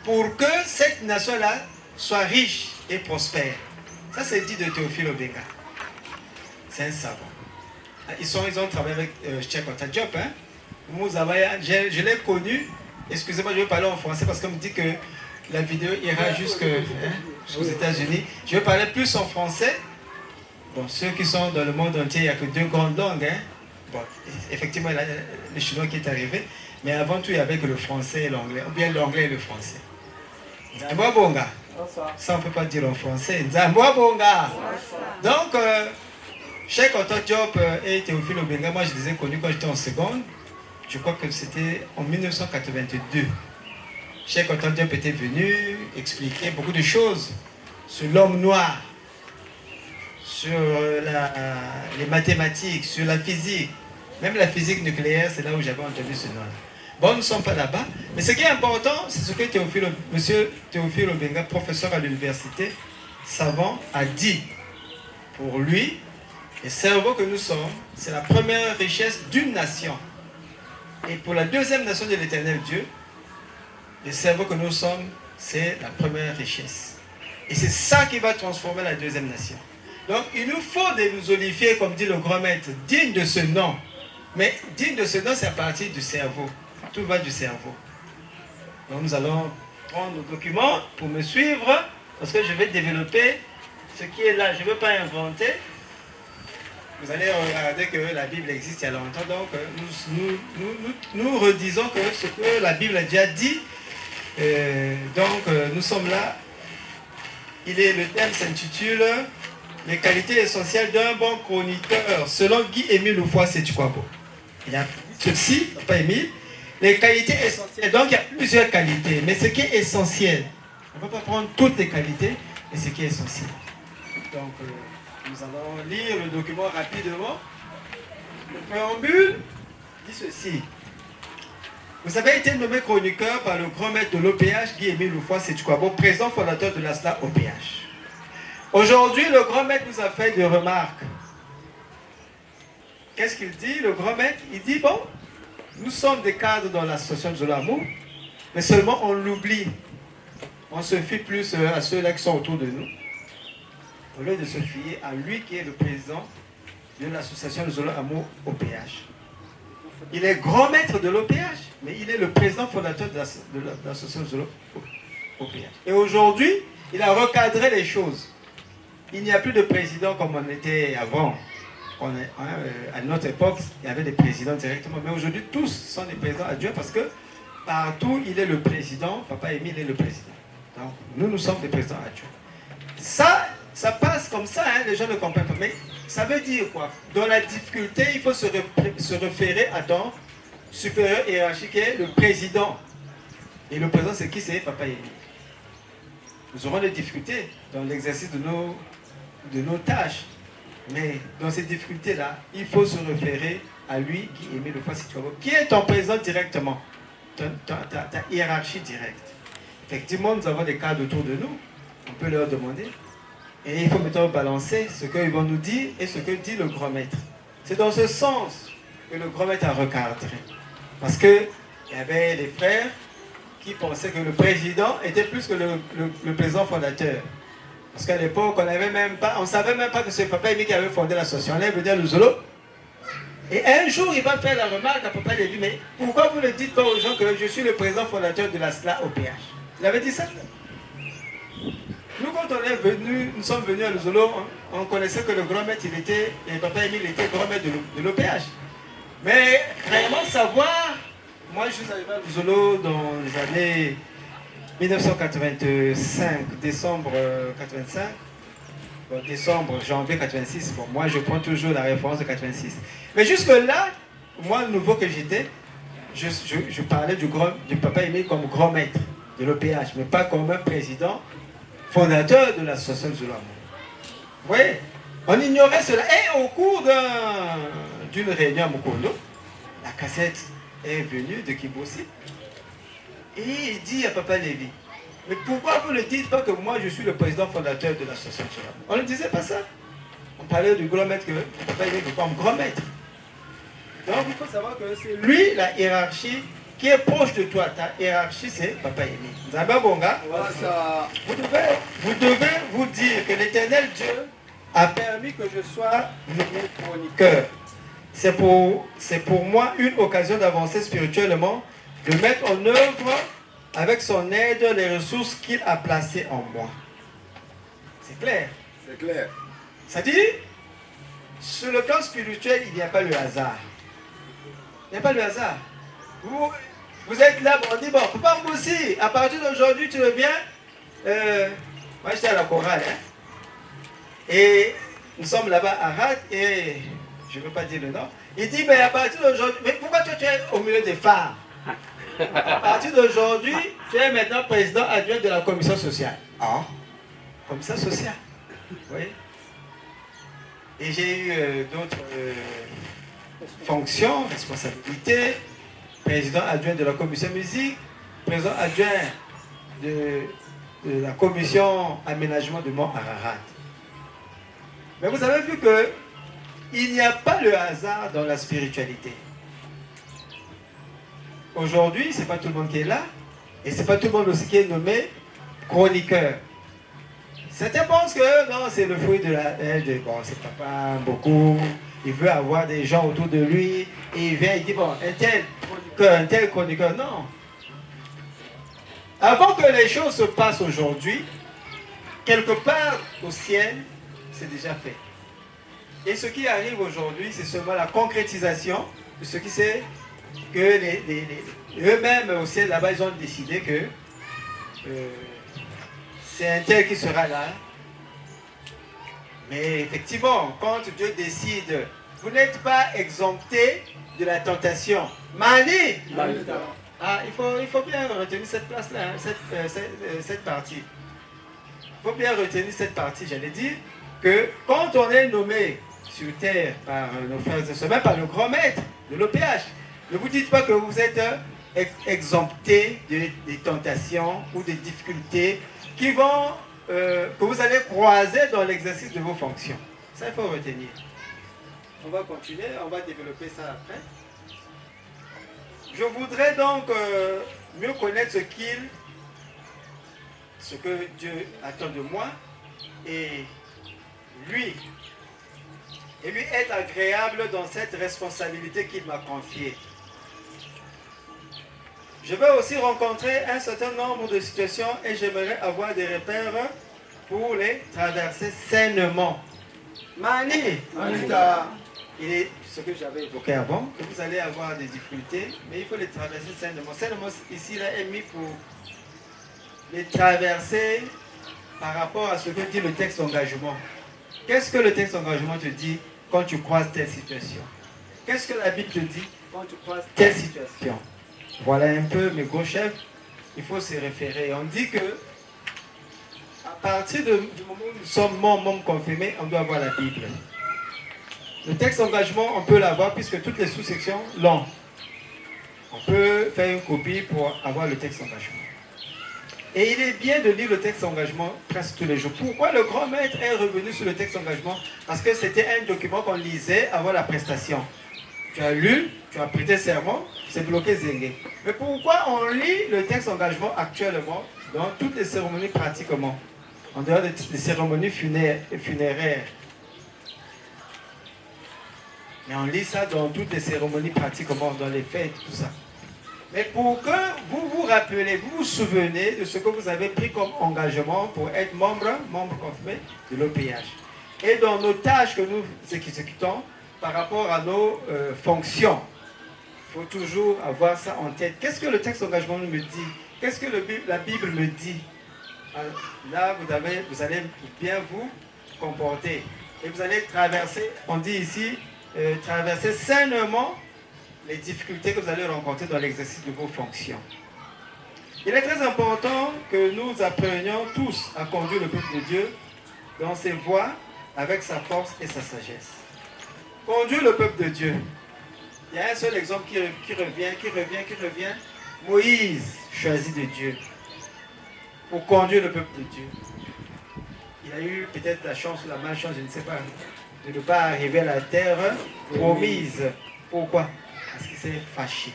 Speaker 3: pour que cette nation-là soit riche et prospère. Ça, c'est dit de Théophile Obenga. C'est un savant. Ils ont travaillé avec Cheikh Anta Diop. Hein? Je l'ai connu. Excusez-moi, je vais parler en français parce qu'on me dit que la vidéo ira jusqu'aux États-Unis. Je vais parler plus en français. Bon, ceux qui sont dans le monde entier, il n'y a que deux grandes langues. Hein? Bon, effectivement, il y a le chinois qui est arrivé. Mais avant tout, il y avait que le français et l'anglais. Ou bien l'anglais et le français. Nzamboa Bonga. Ça, on ne peut pas dire en français. Nzamboa Bonga. Donc, Cheikh Anta Diop et Théophile Obenga, moi je les ai connus quand j'étais en seconde. Je crois que c'était en 1982. Cheikh Anta Diop était venu expliquer beaucoup de choses sur l'homme noir, sur les mathématiques, sur la physique. Même la physique nucléaire, c'est là où j'avais entendu ce nom. Bon, nous ne sommes pas là-bas. Mais ce qui est important, c'est ce que monsieur Théophile Obenga, professeur à l'université, savant, a dit. Pour lui, les cerveaux que nous sommes, c'est la première richesse d'une nation. Et pour la deuxième nation de l'Éternel Dieu, les cerveaux que nous sommes, c'est la première richesse. Et c'est ça qui va transformer la deuxième nation. Donc, il nous faut des oliviers, comme dit le grand maître, dignes de ce nom. Mais digne de ce nom, c'est à partir du cerveau. Tout va du cerveau. Donc, nous allons prendre nos documents pour me suivre, parce que je vais développer ce qui est là. Je ne veux pas inventer. Vous allez regarder que la Bible existe il y a longtemps, donc nous redisons que ce que la Bible a déjà dit. Nous sommes là. Le thème s'intitule « Les qualités essentielles d'un bon chroniqueur » selon Guy-Émile Houphouët-Sétukwabo. Il a ceci, pas Émile. Les qualités essentielles. Donc il y a plusieurs qualités, mais ce qui est essentiel. On ne va pas prendre toutes les qualités, mais ce qui est essentiel. Donc, nous allons lire le document rapidement. Le préambule dit ceci. Vous avez été nommé chroniqueur par le grand maître de l'OPH, Guy-Émile Houphouët-Sétukwabo, président fondateur de l'ASLA OPH. Aujourd'hui, le grand maître nous a fait des remarques. Qu'est-ce qu'il dit, le grand maître? Il dit, bon, nous sommes des cadres dans l'association de l'amour, mais seulement on l'oublie. On se fie plus à ceux-là qui sont autour de nous, au lieu de se fier à lui qui est le président de l'association de Zola Amour OPH. Il est grand maître de l'OPH, mais il est le président fondateur de l'association de Zola OPH. Et aujourd'hui, il a recadré les choses. Il n'y a plus de président comme on était avant. À notre époque, il y avait des présidents directement, mais aujourd'hui, tous sont des présidents adjoints parce que partout, il est le président. Papa Émile est le président. Donc, nous sommes des présidents adjoints. Ça passe comme ça, hein, les gens ne comprennent pas. Mais ça veut dire quoi? Dans la difficulté, il faut se référer à ton supérieur hiérarchique qui est le président. Et le président, c'est qui? C'est Papa Émile. Nous aurons des difficultés dans l'exercice de nos tâches. Mais dans ces difficultés-là, il faut se référer à lui, Guy-Émile Houphouët-Sétukwabo, qui est ton président directement, ta hiérarchie directe. Effectivement, nous avons des cadres autour de nous. On peut leur demander. Et il faut maintenant balancer ce qu'ils vont nous dire et ce que dit le grand maître. C'est dans ce sens que le grand maître a recadré. Parce qu'il y avait des frères qui pensaient que le président était plus que le président fondateur. Parce qu'à l'époque, on ne savait même pas que c'est Papa Émile qui avait fondé l'association. On est venu à Luzolo. Et un jour, il va faire la remarque à Papa Émile, mais pourquoi vous ne dites pas aux gens que je suis le président fondateur de la SLA OPH? Il avait dit ça. Nous, quand nous sommes venus à Luzolo, on connaissait que le grand maître, et Papa Émile était grand maître de l'OPH. Mais vraiment savoir, moi je suis arrivé à Luzolo dans les années 1985, décembre 85, janvier 86. Bon, moi je prends toujours la référence de 86. Mais jusque-là, moi, le nouveau que j'étais, je parlais du Papa Émile comme grand maître de l'OPH, mais pas comme un président fondateur de l'association Zulamu. Vous voyez, on ignorait cela. Et au cours d'une réunion à Mukondo, la cassette est venue de Kibossi et il dit à Papa Lévi, mais pourquoi vous ne dites pas que moi je suis le président fondateur de l'association Zulamu? On ne disait pas ça. On parlait du grand maître que Papa Lévi veut pas un grand maître. Donc il faut savoir que c'est lui la hiérarchie qui est proche de toi. Ta hiérarchie c'est Papa Lévi. Nzamba Bonga, vous devez vous dire que l'Éternel Dieu a permis que je sois nommé chroniqueur. C'est pour moi une occasion d'avancer spirituellement, de mettre en œuvre avec son aide les ressources qu'il a placées en moi. C'est clair?
Speaker 2: C'est clair.
Speaker 3: Ça dit, sur le plan spirituel, il n'y a pas le hasard. Il n'y a pas le hasard. Vous êtes là, on dit, bon, Papa Moussi, à partir d'aujourd'hui, tu reviens. Moi, j'étais à la chorale. Hein? Et nous sommes là-bas à Rat, et je ne veux pas dire le nom. Il dit, mais à partir d'aujourd'hui, mais pourquoi toi tu es au milieu des phares? À partir d'aujourd'hui, tu es maintenant président adjoint de la commission sociale. Ah, commission sociale. Oui. Et j'ai eu d'autres fonctions, responsabilités. Président adjoint de la commission musique, président adjoint de la commission aménagement de Mont-Ararat. Mais vous avez vu que il n'y a pas le hasard dans la spiritualité. Aujourd'hui, ce n'est pas tout le monde qui est là, et ce n'est pas tout le monde aussi qui est nommé chroniqueur. Certains pensent que non, c'est le fruit de la... bon, c'est papa beaucoup, il veut avoir des gens autour de lui, et il vient, il dit, bon, un tel chroniqueur, non. Avant que les choses se passent aujourd'hui, quelque part au ciel, c'est déjà fait. Et ce qui arrive aujourd'hui, c'est seulement la concrétisation de ce qui c'est que eux-mêmes au ciel là-bas, ils ont décidé que c'est un tel qui sera là. Mais effectivement, quand Dieu décide, vous n'êtes pas exempté de la tentation. Mani! Ah, il faut bien retenir cette place-là, hein, cette partie. Il faut bien retenir cette partie, j'allais dire, que quand on est nommé sur terre par nos frères et sœurs, même par le grand maître de l'OPH, ne vous dites pas que vous êtes exempté des tentations ou des difficultés qui vont, que vous allez croiser dans l'exercice de vos fonctions. Ça, il faut retenir. On va continuer, on va développer ça après. Je voudrais donc mieux connaître ce que Dieu attend de moi et lui être agréable dans cette responsabilité qu'il m'a confiée. Je vais aussi rencontrer un certain nombre de situations et j'aimerais avoir des repères pour les traverser sainement. Mani, il est ce que j'avais évoqué avant, que vous allez avoir des difficultés, mais il faut les traverser sainement. Sainement ici là est mis pour les traverser par rapport à ce que dit le texte engagement. Qu'est-ce que le texte engagement te dit quand tu croises telle situation? Qu'est-ce que la Bible te dit quand tu croises telle situation? Voilà un peu mes gros chefs, il faut se référer. On dit que à partir du moment où nous sommes membres confirmés, on doit avoir la Bible. Le texte engagement, on peut l'avoir puisque toutes les sous-sections l'ont. On peut faire une copie pour avoir le texte engagement. Et il est bien de lire le texte engagement presque tous les jours. Pourquoi le grand maître est revenu sur le texte engagement? Parce que c'était un document qu'on lisait avant la prestation. Tu as lu, tu as prêté serment, c'est bloqué Zengé. Mais pourquoi on lit le texte engagement actuellement dans toutes les cérémonies pratiquement, en dehors des cérémonies funéraires? Mais on lit ça dans toutes les cérémonies pratiquement, dans les fêtes, tout ça. Mais pour que vous vous rappelez, vous vous souvenez de ce que vous avez pris comme engagement pour être membre confirmé de l'OPH. Et dans nos tâches que nous exécutons par rapport à nos fonctions, il faut toujours avoir ça en tête. Qu'est-ce que le texte d'engagement me dit? Qu'est-ce que la Bible me dit? Là, vous allez bien vous comporter. Et vous allez traverser, on dit ici, traverser sainement les difficultés que vous allez rencontrer dans l'exercice de vos fonctions. Il est très important que nous apprenions tous à conduire le peuple de Dieu dans ses voies avec sa force et sa sagesse. Conduire le peuple de Dieu. Il y a un seul exemple qui revient. Moïse, choisi de Dieu, pour conduire le peuple de Dieu. Il a eu peut-être la chance ou la malchance, je ne sais pas, de ne pas arriver à la terre promise. Pourquoi? Parce qu'il s'est fâché.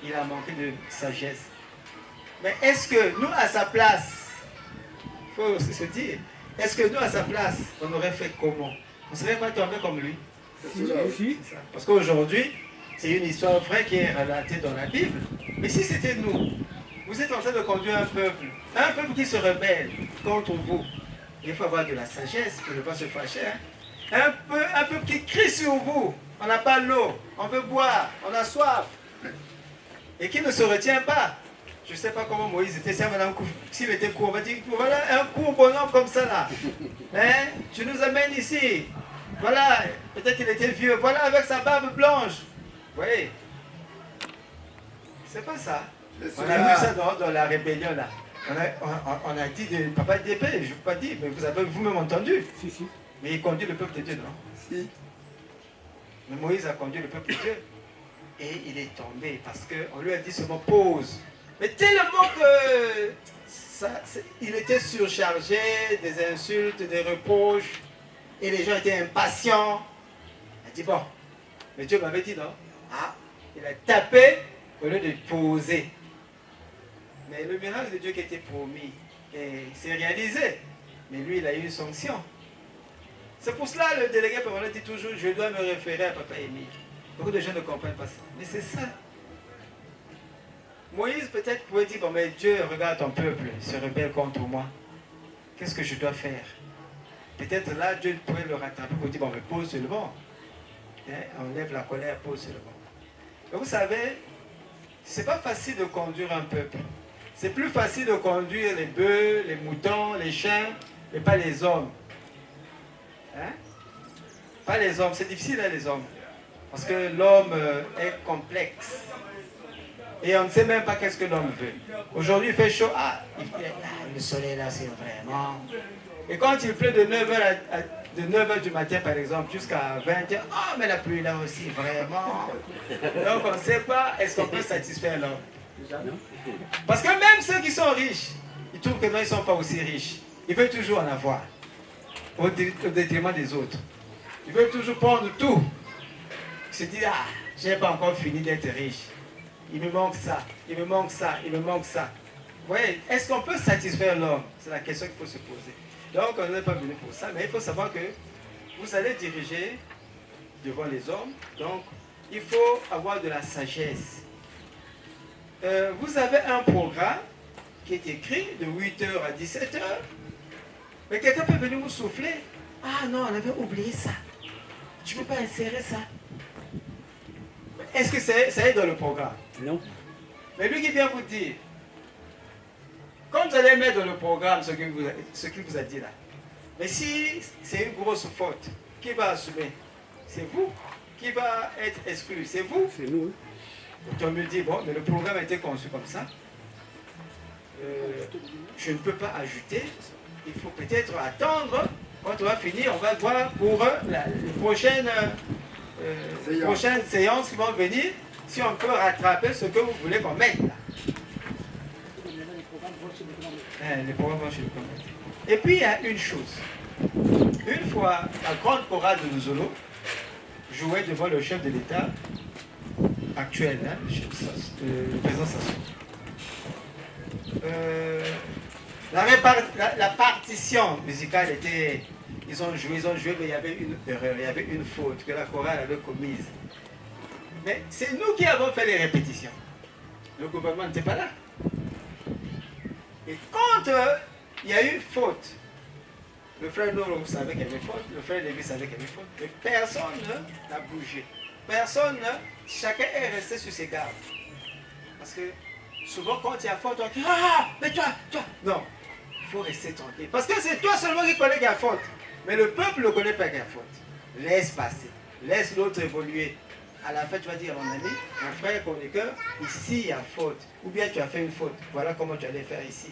Speaker 3: Il a manqué de sagesse. Mais est-ce que nous, à sa place, il faut aussi se dire, est-ce que nous, à sa place, on aurait fait comment? On ne serait pas tombé comme lui. C'est ça. Parce qu'aujourd'hui, c'est une histoire vraie qui est relatée dans la Bible. Mais si c'était nous, vous êtes en train de conduire un peuple qui se rebelle contre vous, il faut avoir de la sagesse pour ne pas se fâcher. Hein? Un peuple qui crie sur vous, on n'a pas l'eau, on veut boire, on a soif, et qui ne se retient pas. Je ne sais pas comment Moïse était, s'il était court, on va dire, voilà un court bonhomme comme ça là. Hein? Tu nous amènes ici. Voilà, peut-être qu'il était vieux, voilà avec sa barbe blanche. Vous voyez? C'est pas ça. On a vu ça dans la rébellion là. On a dit de papa d'épée, je ne veux pas dire, mais vous avez vous-même entendu.
Speaker 2: Si.
Speaker 3: Mais il conduit le peuple de Dieu, non?
Speaker 2: Si.
Speaker 3: Mais Moïse a conduit le peuple de Dieu. Et il est tombé parce qu'on lui a dit seulement pause. Mais tellement que il était surchargé des insultes, des reproches. Et les gens étaient impatients. Il a dit bon, mais Dieu m'avait dit non. Ah, il a tapé au lieu de poser. Mais le miracle de Dieu qui était promis s'est réalisé. Mais lui, il a eu une sanction. C'est pour cela le délégué permanent dit toujours, je dois me référer à Papa Émile. Beaucoup de gens ne comprennent pas ça. Mais c'est ça. Moïse peut-être pouvait dire, bon mais Dieu, regarde ton peuple, il se rebelle contre moi. Qu'est-ce que je dois faire? Peut-être là, Dieu pourrait le rattraper pour dire, bon mais pose sur le banc. On lève la colère, pose sur le banc. Mais vous savez, c'est pas facile de conduire un peuple. C'est plus facile de conduire les bœufs, les moutons, les chiens, mais pas les hommes. Hein? Pas les hommes, c'est difficile hein, les hommes. Parce que l'homme est complexe. Et on ne sait même pas qu'est-ce que l'homme veut. Aujourd'hui il fait chaud, le soleil là c'est vraiment... Et quand il pleut de 9h du matin par exemple jusqu'à 20h, mais la pluie là aussi vraiment. Donc on ne sait pas est-ce qu'on peut satisfaire l'homme. Parce que même ceux qui sont riches, ils trouvent que non, ils ne sont pas aussi riches. Ils veulent toujours en avoir. Au détriment des autres. Ils veulent toujours prendre tout. Ils se disent, je n'ai pas encore fini d'être riche. Il me manque ça, il me manque ça, il me manque ça. Vous voyez, est-ce qu'on peut satisfaire l'homme? C'est la question qu'il faut se poser. Donc on n'est pas venu pour ça, mais il faut savoir que vous allez diriger devant les hommes. Donc il faut avoir de la sagesse. Vous avez un programme qui est écrit de 8h à 17h. Mais quelqu'un peut venir vous souffler. Ah non, on avait oublié ça. Tu ne peux pas insérer ça. Est-ce que ça est dans le programme?
Speaker 2: Non.
Speaker 3: Mais lui qui vient vous dire, comme vous allez mettre dans le programme ce qu'il vous a dit là, mais si c'est une grosse faute, qui va assumer? C'est vous. Qui va être exclu? C'est vous.
Speaker 2: C'est nous.
Speaker 3: Donc on me dit, bon, mais le programme a été conçu comme ça. Je ne peux pas ajouter. Il faut peut-être attendre. Quand on va finir, on va voir pour les prochaines séances qui vont venir, si on peut rattraper ce que vous voulez qu'on mette là. Les programmes vont chez le comité. Et puis il y a une chose. Une fois, la grande chorale de Nzolo jouait devant le chef de l'État actuel, hein, le président Sassou. La partition musicale était... Ils ont joué, mais il y avait une erreur, il y avait une faute que la chorale avait commise. Mais c'est nous qui avons fait les répétitions. Le gouvernement n'était pas là. Et quand il y a eu faute, le frère Noro savait qu'il y avait faute, le frère Lévi savait qu'il y avait faute, mais personne n'a bougé. Personne, chacun est resté sur ses gardes. Parce que souvent quand il y a faute, on dit mais toi. Non, il faut rester tranquille. Parce que c'est toi seulement qui connais qu'il y a faute. Mais le peuple ne connaît pas qu'il y a faute. Laisse passer. Laisse l'autre évoluer. à la fin, tu vas dire à mon ami, mon frère chroniqueur, ici il y a faute. Ou bien tu as fait une faute. Voilà comment tu allais faire ici.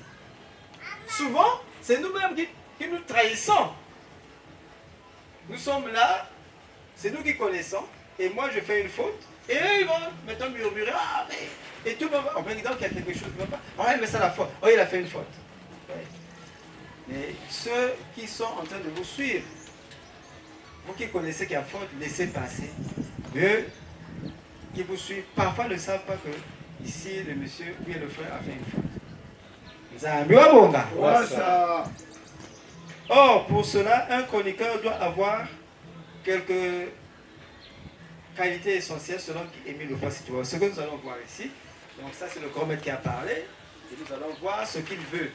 Speaker 3: Souvent, c'est nous-mêmes qui nous trahissons. Nous sommes là, c'est nous qui connaissons, et moi je fais une faute, et eux ils vont maintenant murmurer, ah mais, et tout le monde, en même temps qu'il y a quelque chose qui ne va pas, ah ouais mais c'est la faute, oh il a fait une faute. Ouais. Mais ceux qui sont en train de vous suivre, vous qui connaissez qu'il y a faute, laissez passer. Eux qui vous suivent, parfois ne savent pas que ici le monsieur ou bien le frère a fait une faute. Or, pour cela, un chroniqueur doit avoir quelques qualités essentielles selon Émile Louffoy-Sitoé. Ce que nous allons voir ici, donc ça c'est le grand maître qui a parlé, et nous allons voir ce qu'il veut.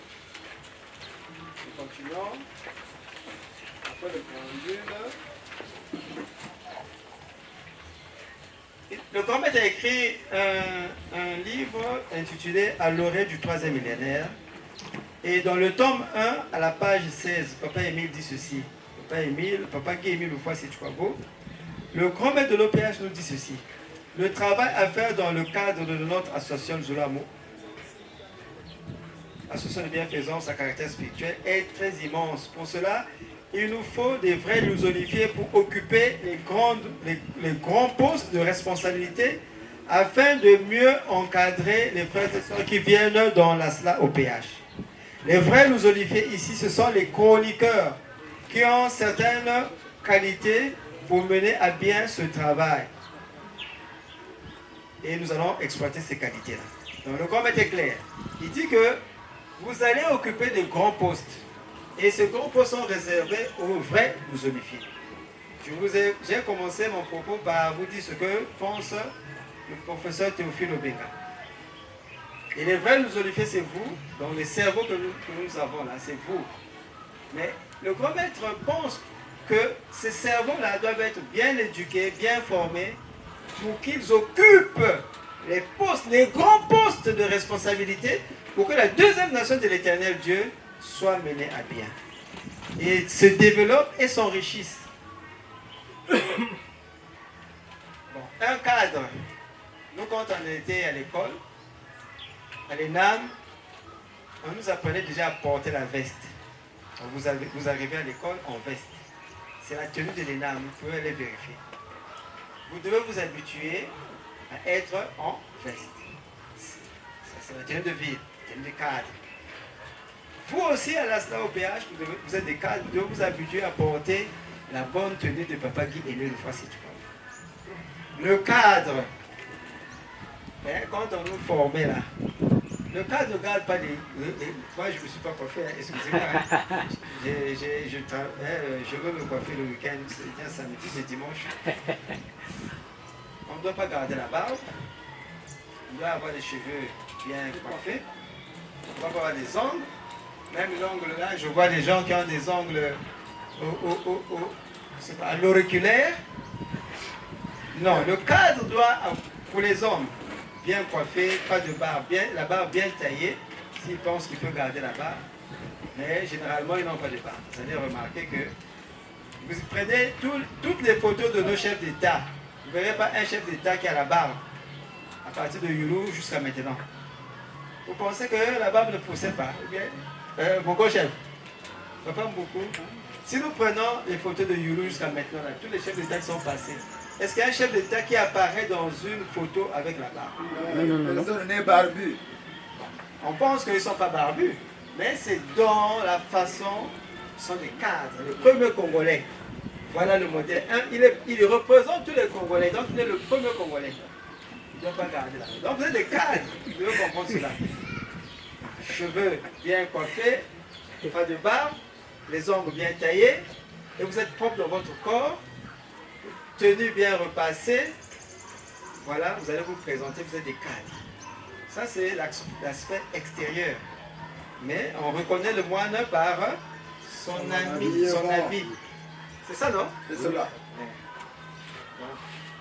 Speaker 3: Nous continuons. Après le préambule. Le grand maître a écrit un livre intitulé À l'oreille du troisième millénaire. Et dans le tome 1, à la page 16, Papa Émile dit ceci. Papa Guy Émile Louffoy-Sitoé, le grand maître de l'OPH nous dit ceci. Le travail à faire dans le cadre de notre association Zulamo, association de bienfaisance à caractère spirituel, est très immense. Pour cela, il nous faut des vrais lusonifiés pour occuper les grands postes de responsabilité afin de mieux encadrer les frères et sœurs qui viennent dans la SLA OPH. Les vrais lusonifiés ici, ce sont les chroniqueurs qui ont certaines qualités pour mener à bien ce travail. Et nous allons exploiter ces qualités-là. Donc le grand maître est clair. Il dit que vous allez occuper de grands postes. Et ces grands postes sont réservés aux vrais lusonifiés. J'ai commencé mon propos par vous dire ce que pense le professeur Théophile Obenga. Et les vrais lusonifiés, c'est vous, donc les cerveaux que nous avons là, c'est vous. Mais le grand maître pense que ces cerveaux-là doivent être bien éduqués, bien formés, pour qu'ils occupent les postes, les grands postes de responsabilité, pour que la deuxième nation de l'Éternel Dieu soit menée à bien. Et se développe et s'enrichisse. Bon, un cadre. Nous, quand on était à l'école, à l'ENAM, on nous apprenait déjà à porter la veste. Vous arrivez à l'école en veste. C'est la tenue de l'ENAM, vous pouvez aller vérifier. Vous devez vous habituer à être en veste. C'est la tenue de ville, la tenue de cadre. Vous aussi, à la SLA OPH, vous êtes des cadres, vous devez vous habituer à porter la bonne tenue de Papa Guy Émile Louffoy-Sitoé. Le cadre, quand on nous formait là, le cadre ne garde pas les... Moi, je ne me suis pas coiffé, excusez-moi. Je veux me coiffer le week-end, c'est samedi, c'est dimanche. On ne doit pas garder la barbe. On doit avoir les cheveux bien coiffés. On doit avoir des ongles. Même l'ongle là, je vois des gens qui ont des ongles à l'auriculaire. Non, le cadre doit, pour les hommes, bien coiffé, pas de barbe, la barbe bien taillée, s'ils pensent qu'il peut garder la barbe. Mais généralement, ils n'ont pas de barbe. Vous allez remarquer que vous prenez toutes les photos de nos chefs d'État. Vous ne verrez pas un chef d'État qui a la barbe, à partir de Youlou jusqu'à maintenant. Vous pensez que la barbe ne poussait pas, ou bien beaucoup chef, pas beaucoup. Si nous prenons les photos de Youlou jusqu'à maintenant, là, tous les chefs d'État qui sont passés, est-ce qu'il y a un chef d'État qui apparaît dans une photo avec la barbe?
Speaker 2: Non. Barbu.
Speaker 3: On pense qu'ils ne sont pas barbus, mais c'est dans la façon, ce sont des cadres, les premiers Congolais. Voilà le modèle. Il représente tous les Congolais, donc il est le premier Congolais. Il ne doit pas garder là. Donc vous êtes des cadres, vous devez comprendre cela. Cheveux bien coiffés, pas de barbe, les ongles bien taillés, et vous êtes propre dans votre corps, tenue bien repassée. Voilà, vous allez vous présenter, vous êtes des cadres. Ça, c'est l'aspect extérieur. Mais on reconnaît le moine par son habit. C'est ça, non?
Speaker 2: C'est cela.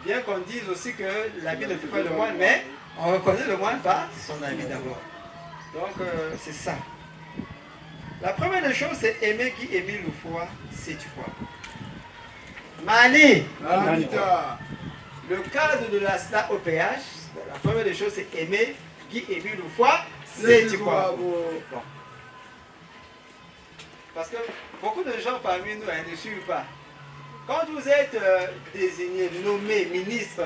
Speaker 3: Bien qu'on dise aussi que l'habit ne fait pas le moine, mais on reconnaît le moine par son habit d'abord. Donc, c'est ça. La première des choses, c'est aimer Guy Émile Louffoy-Sitoé. Mani. le cadre de la SLA OPH, la première des choses, c'est aimer Guy Émile Loufoy, c'est du quoi. Bon. Parce que beaucoup de gens parmi nous ne suivent pas. Quand vous êtes désigné, nommé ministre,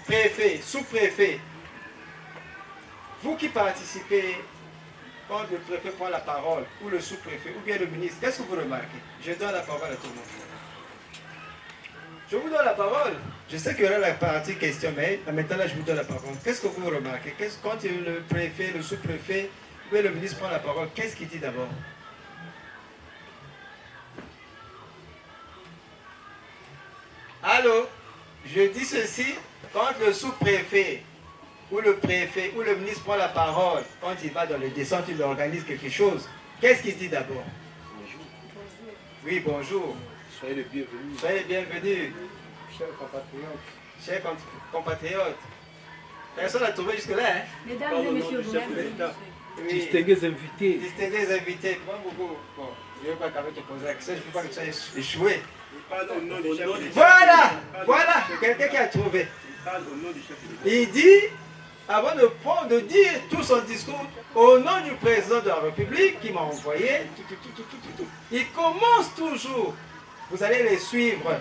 Speaker 3: préfet, sous-préfet, vous qui participez, quand le préfet prend la parole, ou le sous-préfet, ou bien le ministre, qu'est-ce que vous remarquez? Je donne la parole à tout le monde. Je vous donne la parole. Je sais qu'il y aura la partie question, mais maintenant là, je vous donne la parole. Qu'est-ce que vous remarquez? Quand le préfet, le sous-préfet, ou bien le ministre prend la parole, qu'est-ce qu'il dit d'abord? Allô? Je dis ceci, quand le sous-préfet, ou le préfet, ou le ministre prend la parole, quand il va dans le descente, il organise quelque chose, qu'est-ce qu'il dit d'abord? Bonjour. Oui, bonjour.
Speaker 2: Soyez les bienvenus.
Speaker 3: Soyez les bienvenus.
Speaker 2: Chers compatriotes.
Speaker 3: Chers compatriotes. Personne n'a trouvé jusque-là, hein?
Speaker 5: Mesdames et messieurs, vous
Speaker 3: Oui.
Speaker 2: Distingués invités.
Speaker 3: Distingués invités. Bon, je ne veux pas quand même te poser la question, je ne veux pas que tu sois échoué. Voilà, voilà, quelqu'un qui a trouvé. Il dit, avant de dire tout son discours, au nom du président de la République qui m'a envoyé, il commence toujours. Vous allez les suivre.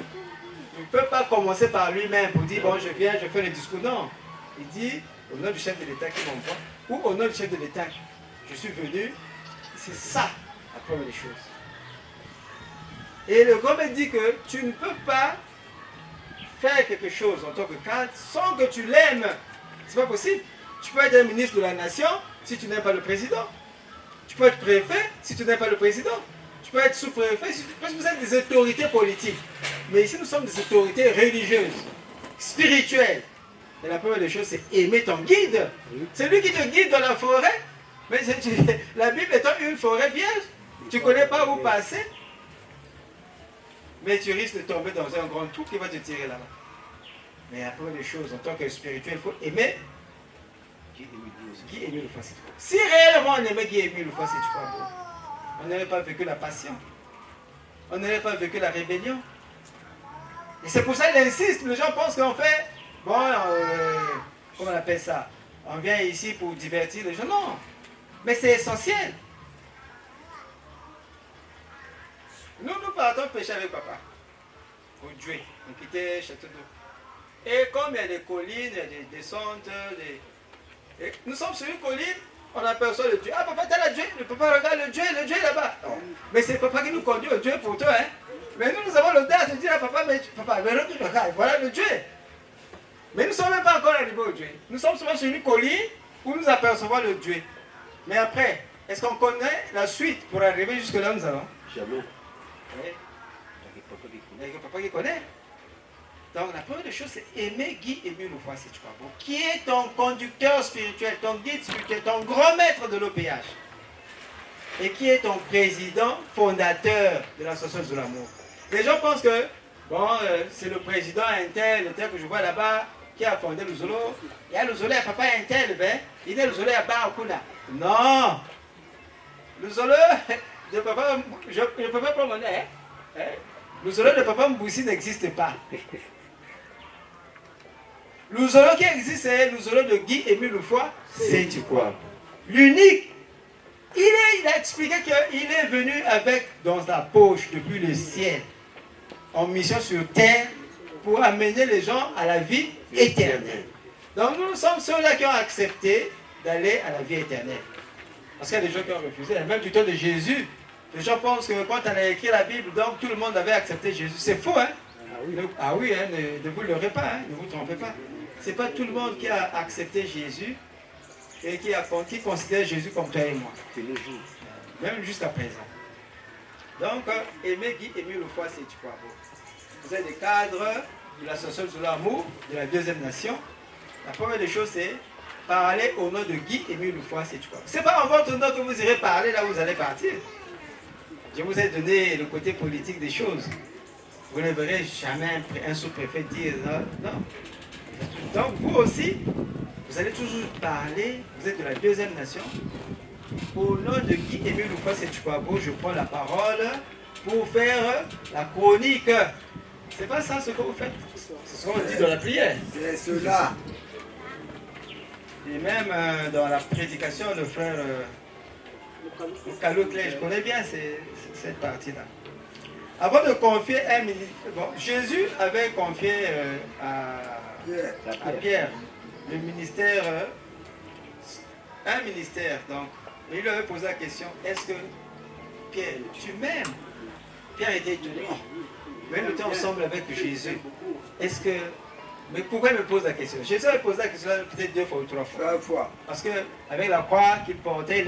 Speaker 3: Il ne peut pas commencer par lui-même pour dire, bon, je viens, je fais le discours. Non. Il dit, au nom du chef de l'État qui m'envoie, ou au nom du chef de l'État, je suis venu. C'est ça, la première des choses. Et le grand maître dit que tu ne peux pas faire quelque chose en tant que cadre sans que tu l'aimes. C'est pas possible. Tu peux être un ministre de la nation si tu n'aimes pas le président. Tu peux être préfet si tu n'aimes pas le président. Tu peux être sous-préfet parce que vous êtes des autorités politiques. Mais ici, nous sommes des autorités religieuses, spirituelles. Et la première des choses, c'est aimer ton guide. C'est lui qui te guide dans la forêt. Mais la Bible étant une forêt vierge, tu ne connais pas où passer. Mais tu risques de tomber dans un grand trou qui va te tirer là-bas. Mais la première des choses, en tant que spirituel, il faut aimer Guy Émile Loufoy. Si réellement on aimait Guy Émile Loufoy, c'est quoi? On n'aurait pas vécu la passion. On n'aurait pas vécu la rébellion. Et c'est pour ça qu'il insiste. Les gens pensent qu'on fait, bon, comment on appelle ça? On vient ici pour divertir les gens. Non. Mais c'est essentiel. Nous partons pêcher avec papa. Au Djoué. On quittait Château d'eau. Et comme il y a des collines, il y a des descentes, et nous sommes sur une colline, on aperçoit le Dieu. Ah papa, t'as le Dieu. Le papa regarde le Dieu est là-bas. Mais c'est papa qui nous conduit au Dieu pour toi. Hein? Mais nous avons l'audace de dire à papa, mais regarde, voilà le Dieu. Mais nous ne sommes même pas encore arrivés au Dieu. Nous sommes souvent sur une colline où nous apercevons le Dieu. Mais après, est-ce qu'on connaît la suite pour arriver jusque là où nous allons?
Speaker 2: Jamais.
Speaker 3: Oui. Il n'y a que papa qui connaît. Donc la première des choses, c'est aimer Guy Émile Loufoy, si tu crois bon, qui est ton conducteur spirituel, ton guide spirituel, ton grand maître de l'OPH. Et qui est ton président fondateur de l'association de l'amour. Les gens pensent que, bon, c'est le président Intel, que je vois là-bas, qui a fondé le Zolo. Il y a le Zolo, il y a papa Intel, ben, il est le Zolo à Barakuna. Non! Le Zolo, je ne peux pas prendre mon nez. Hein? Le Zolo de papa Mboussi n'existe pas. Le Zolo qui existe, c'est le Zolo de Guy Émile Loufoy, c'est du quoi? L'unique. Il a expliqué qu'il est venu avec dans sa poche depuis le ciel, en mission sur terre, pour amener les gens à la vie éternelle. Donc nous sommes ceux-là qui ont accepté d'aller à la vie éternelle. Parce qu'il y a des gens qui ont refusé, même du temps de Jésus. Les gens pensent que quand on a écrit la Bible, donc tout le monde avait accepté Jésus. C'est faux, hein? Ah oui, hein, ne vous leurrez pas, hein, ne vous trompez pas. Ce n'est pas tout le monde qui a accepté Jésus et qui considère Jésus comme toi et moi. Même jusqu'à présent. Donc, aimer Guy Émile Loufoy, c'est tu crois. Vous êtes des cadres de l'association de l'amour de la deuxième nation. La première des choses, c'est parler au nom de Guy Émile Loufoy, c'est tu crois. Ce n'est pas en votre nom que vous irez parler là où vous allez partir. Je vous ai donné le côté politique des choses. Vous ne verrez jamais un sous-préfet dire non. Donc vous aussi, vous allez toujours parler, vous êtes de la deuxième nation. Au nom de Guy Émile Loufoy Sétukwabo, je prends la parole pour faire la chronique C'est pas ça ce que vous faites. C'est ce qu'on dit dans la prière.
Speaker 2: C'est cela.
Speaker 3: Et même dans la prédication, le frère Calotlé, je connais bien cette partie-là. Avant de confier un ministère, bon, Jésus avait confié à Pierre le ministère, un ministère. Donc, il lui avait posé la question, est-ce que Pierre, tu m'aimes? Pierre était étonné. Mais nous étions ensemble avec Jésus. Est-ce que... Mais pourquoi il me pose la question? Jésus avait posé la question peut-être 2 fois ou 3 fois.
Speaker 2: Trois fois.
Speaker 3: Parce qu'avec la croix qu'il portait, il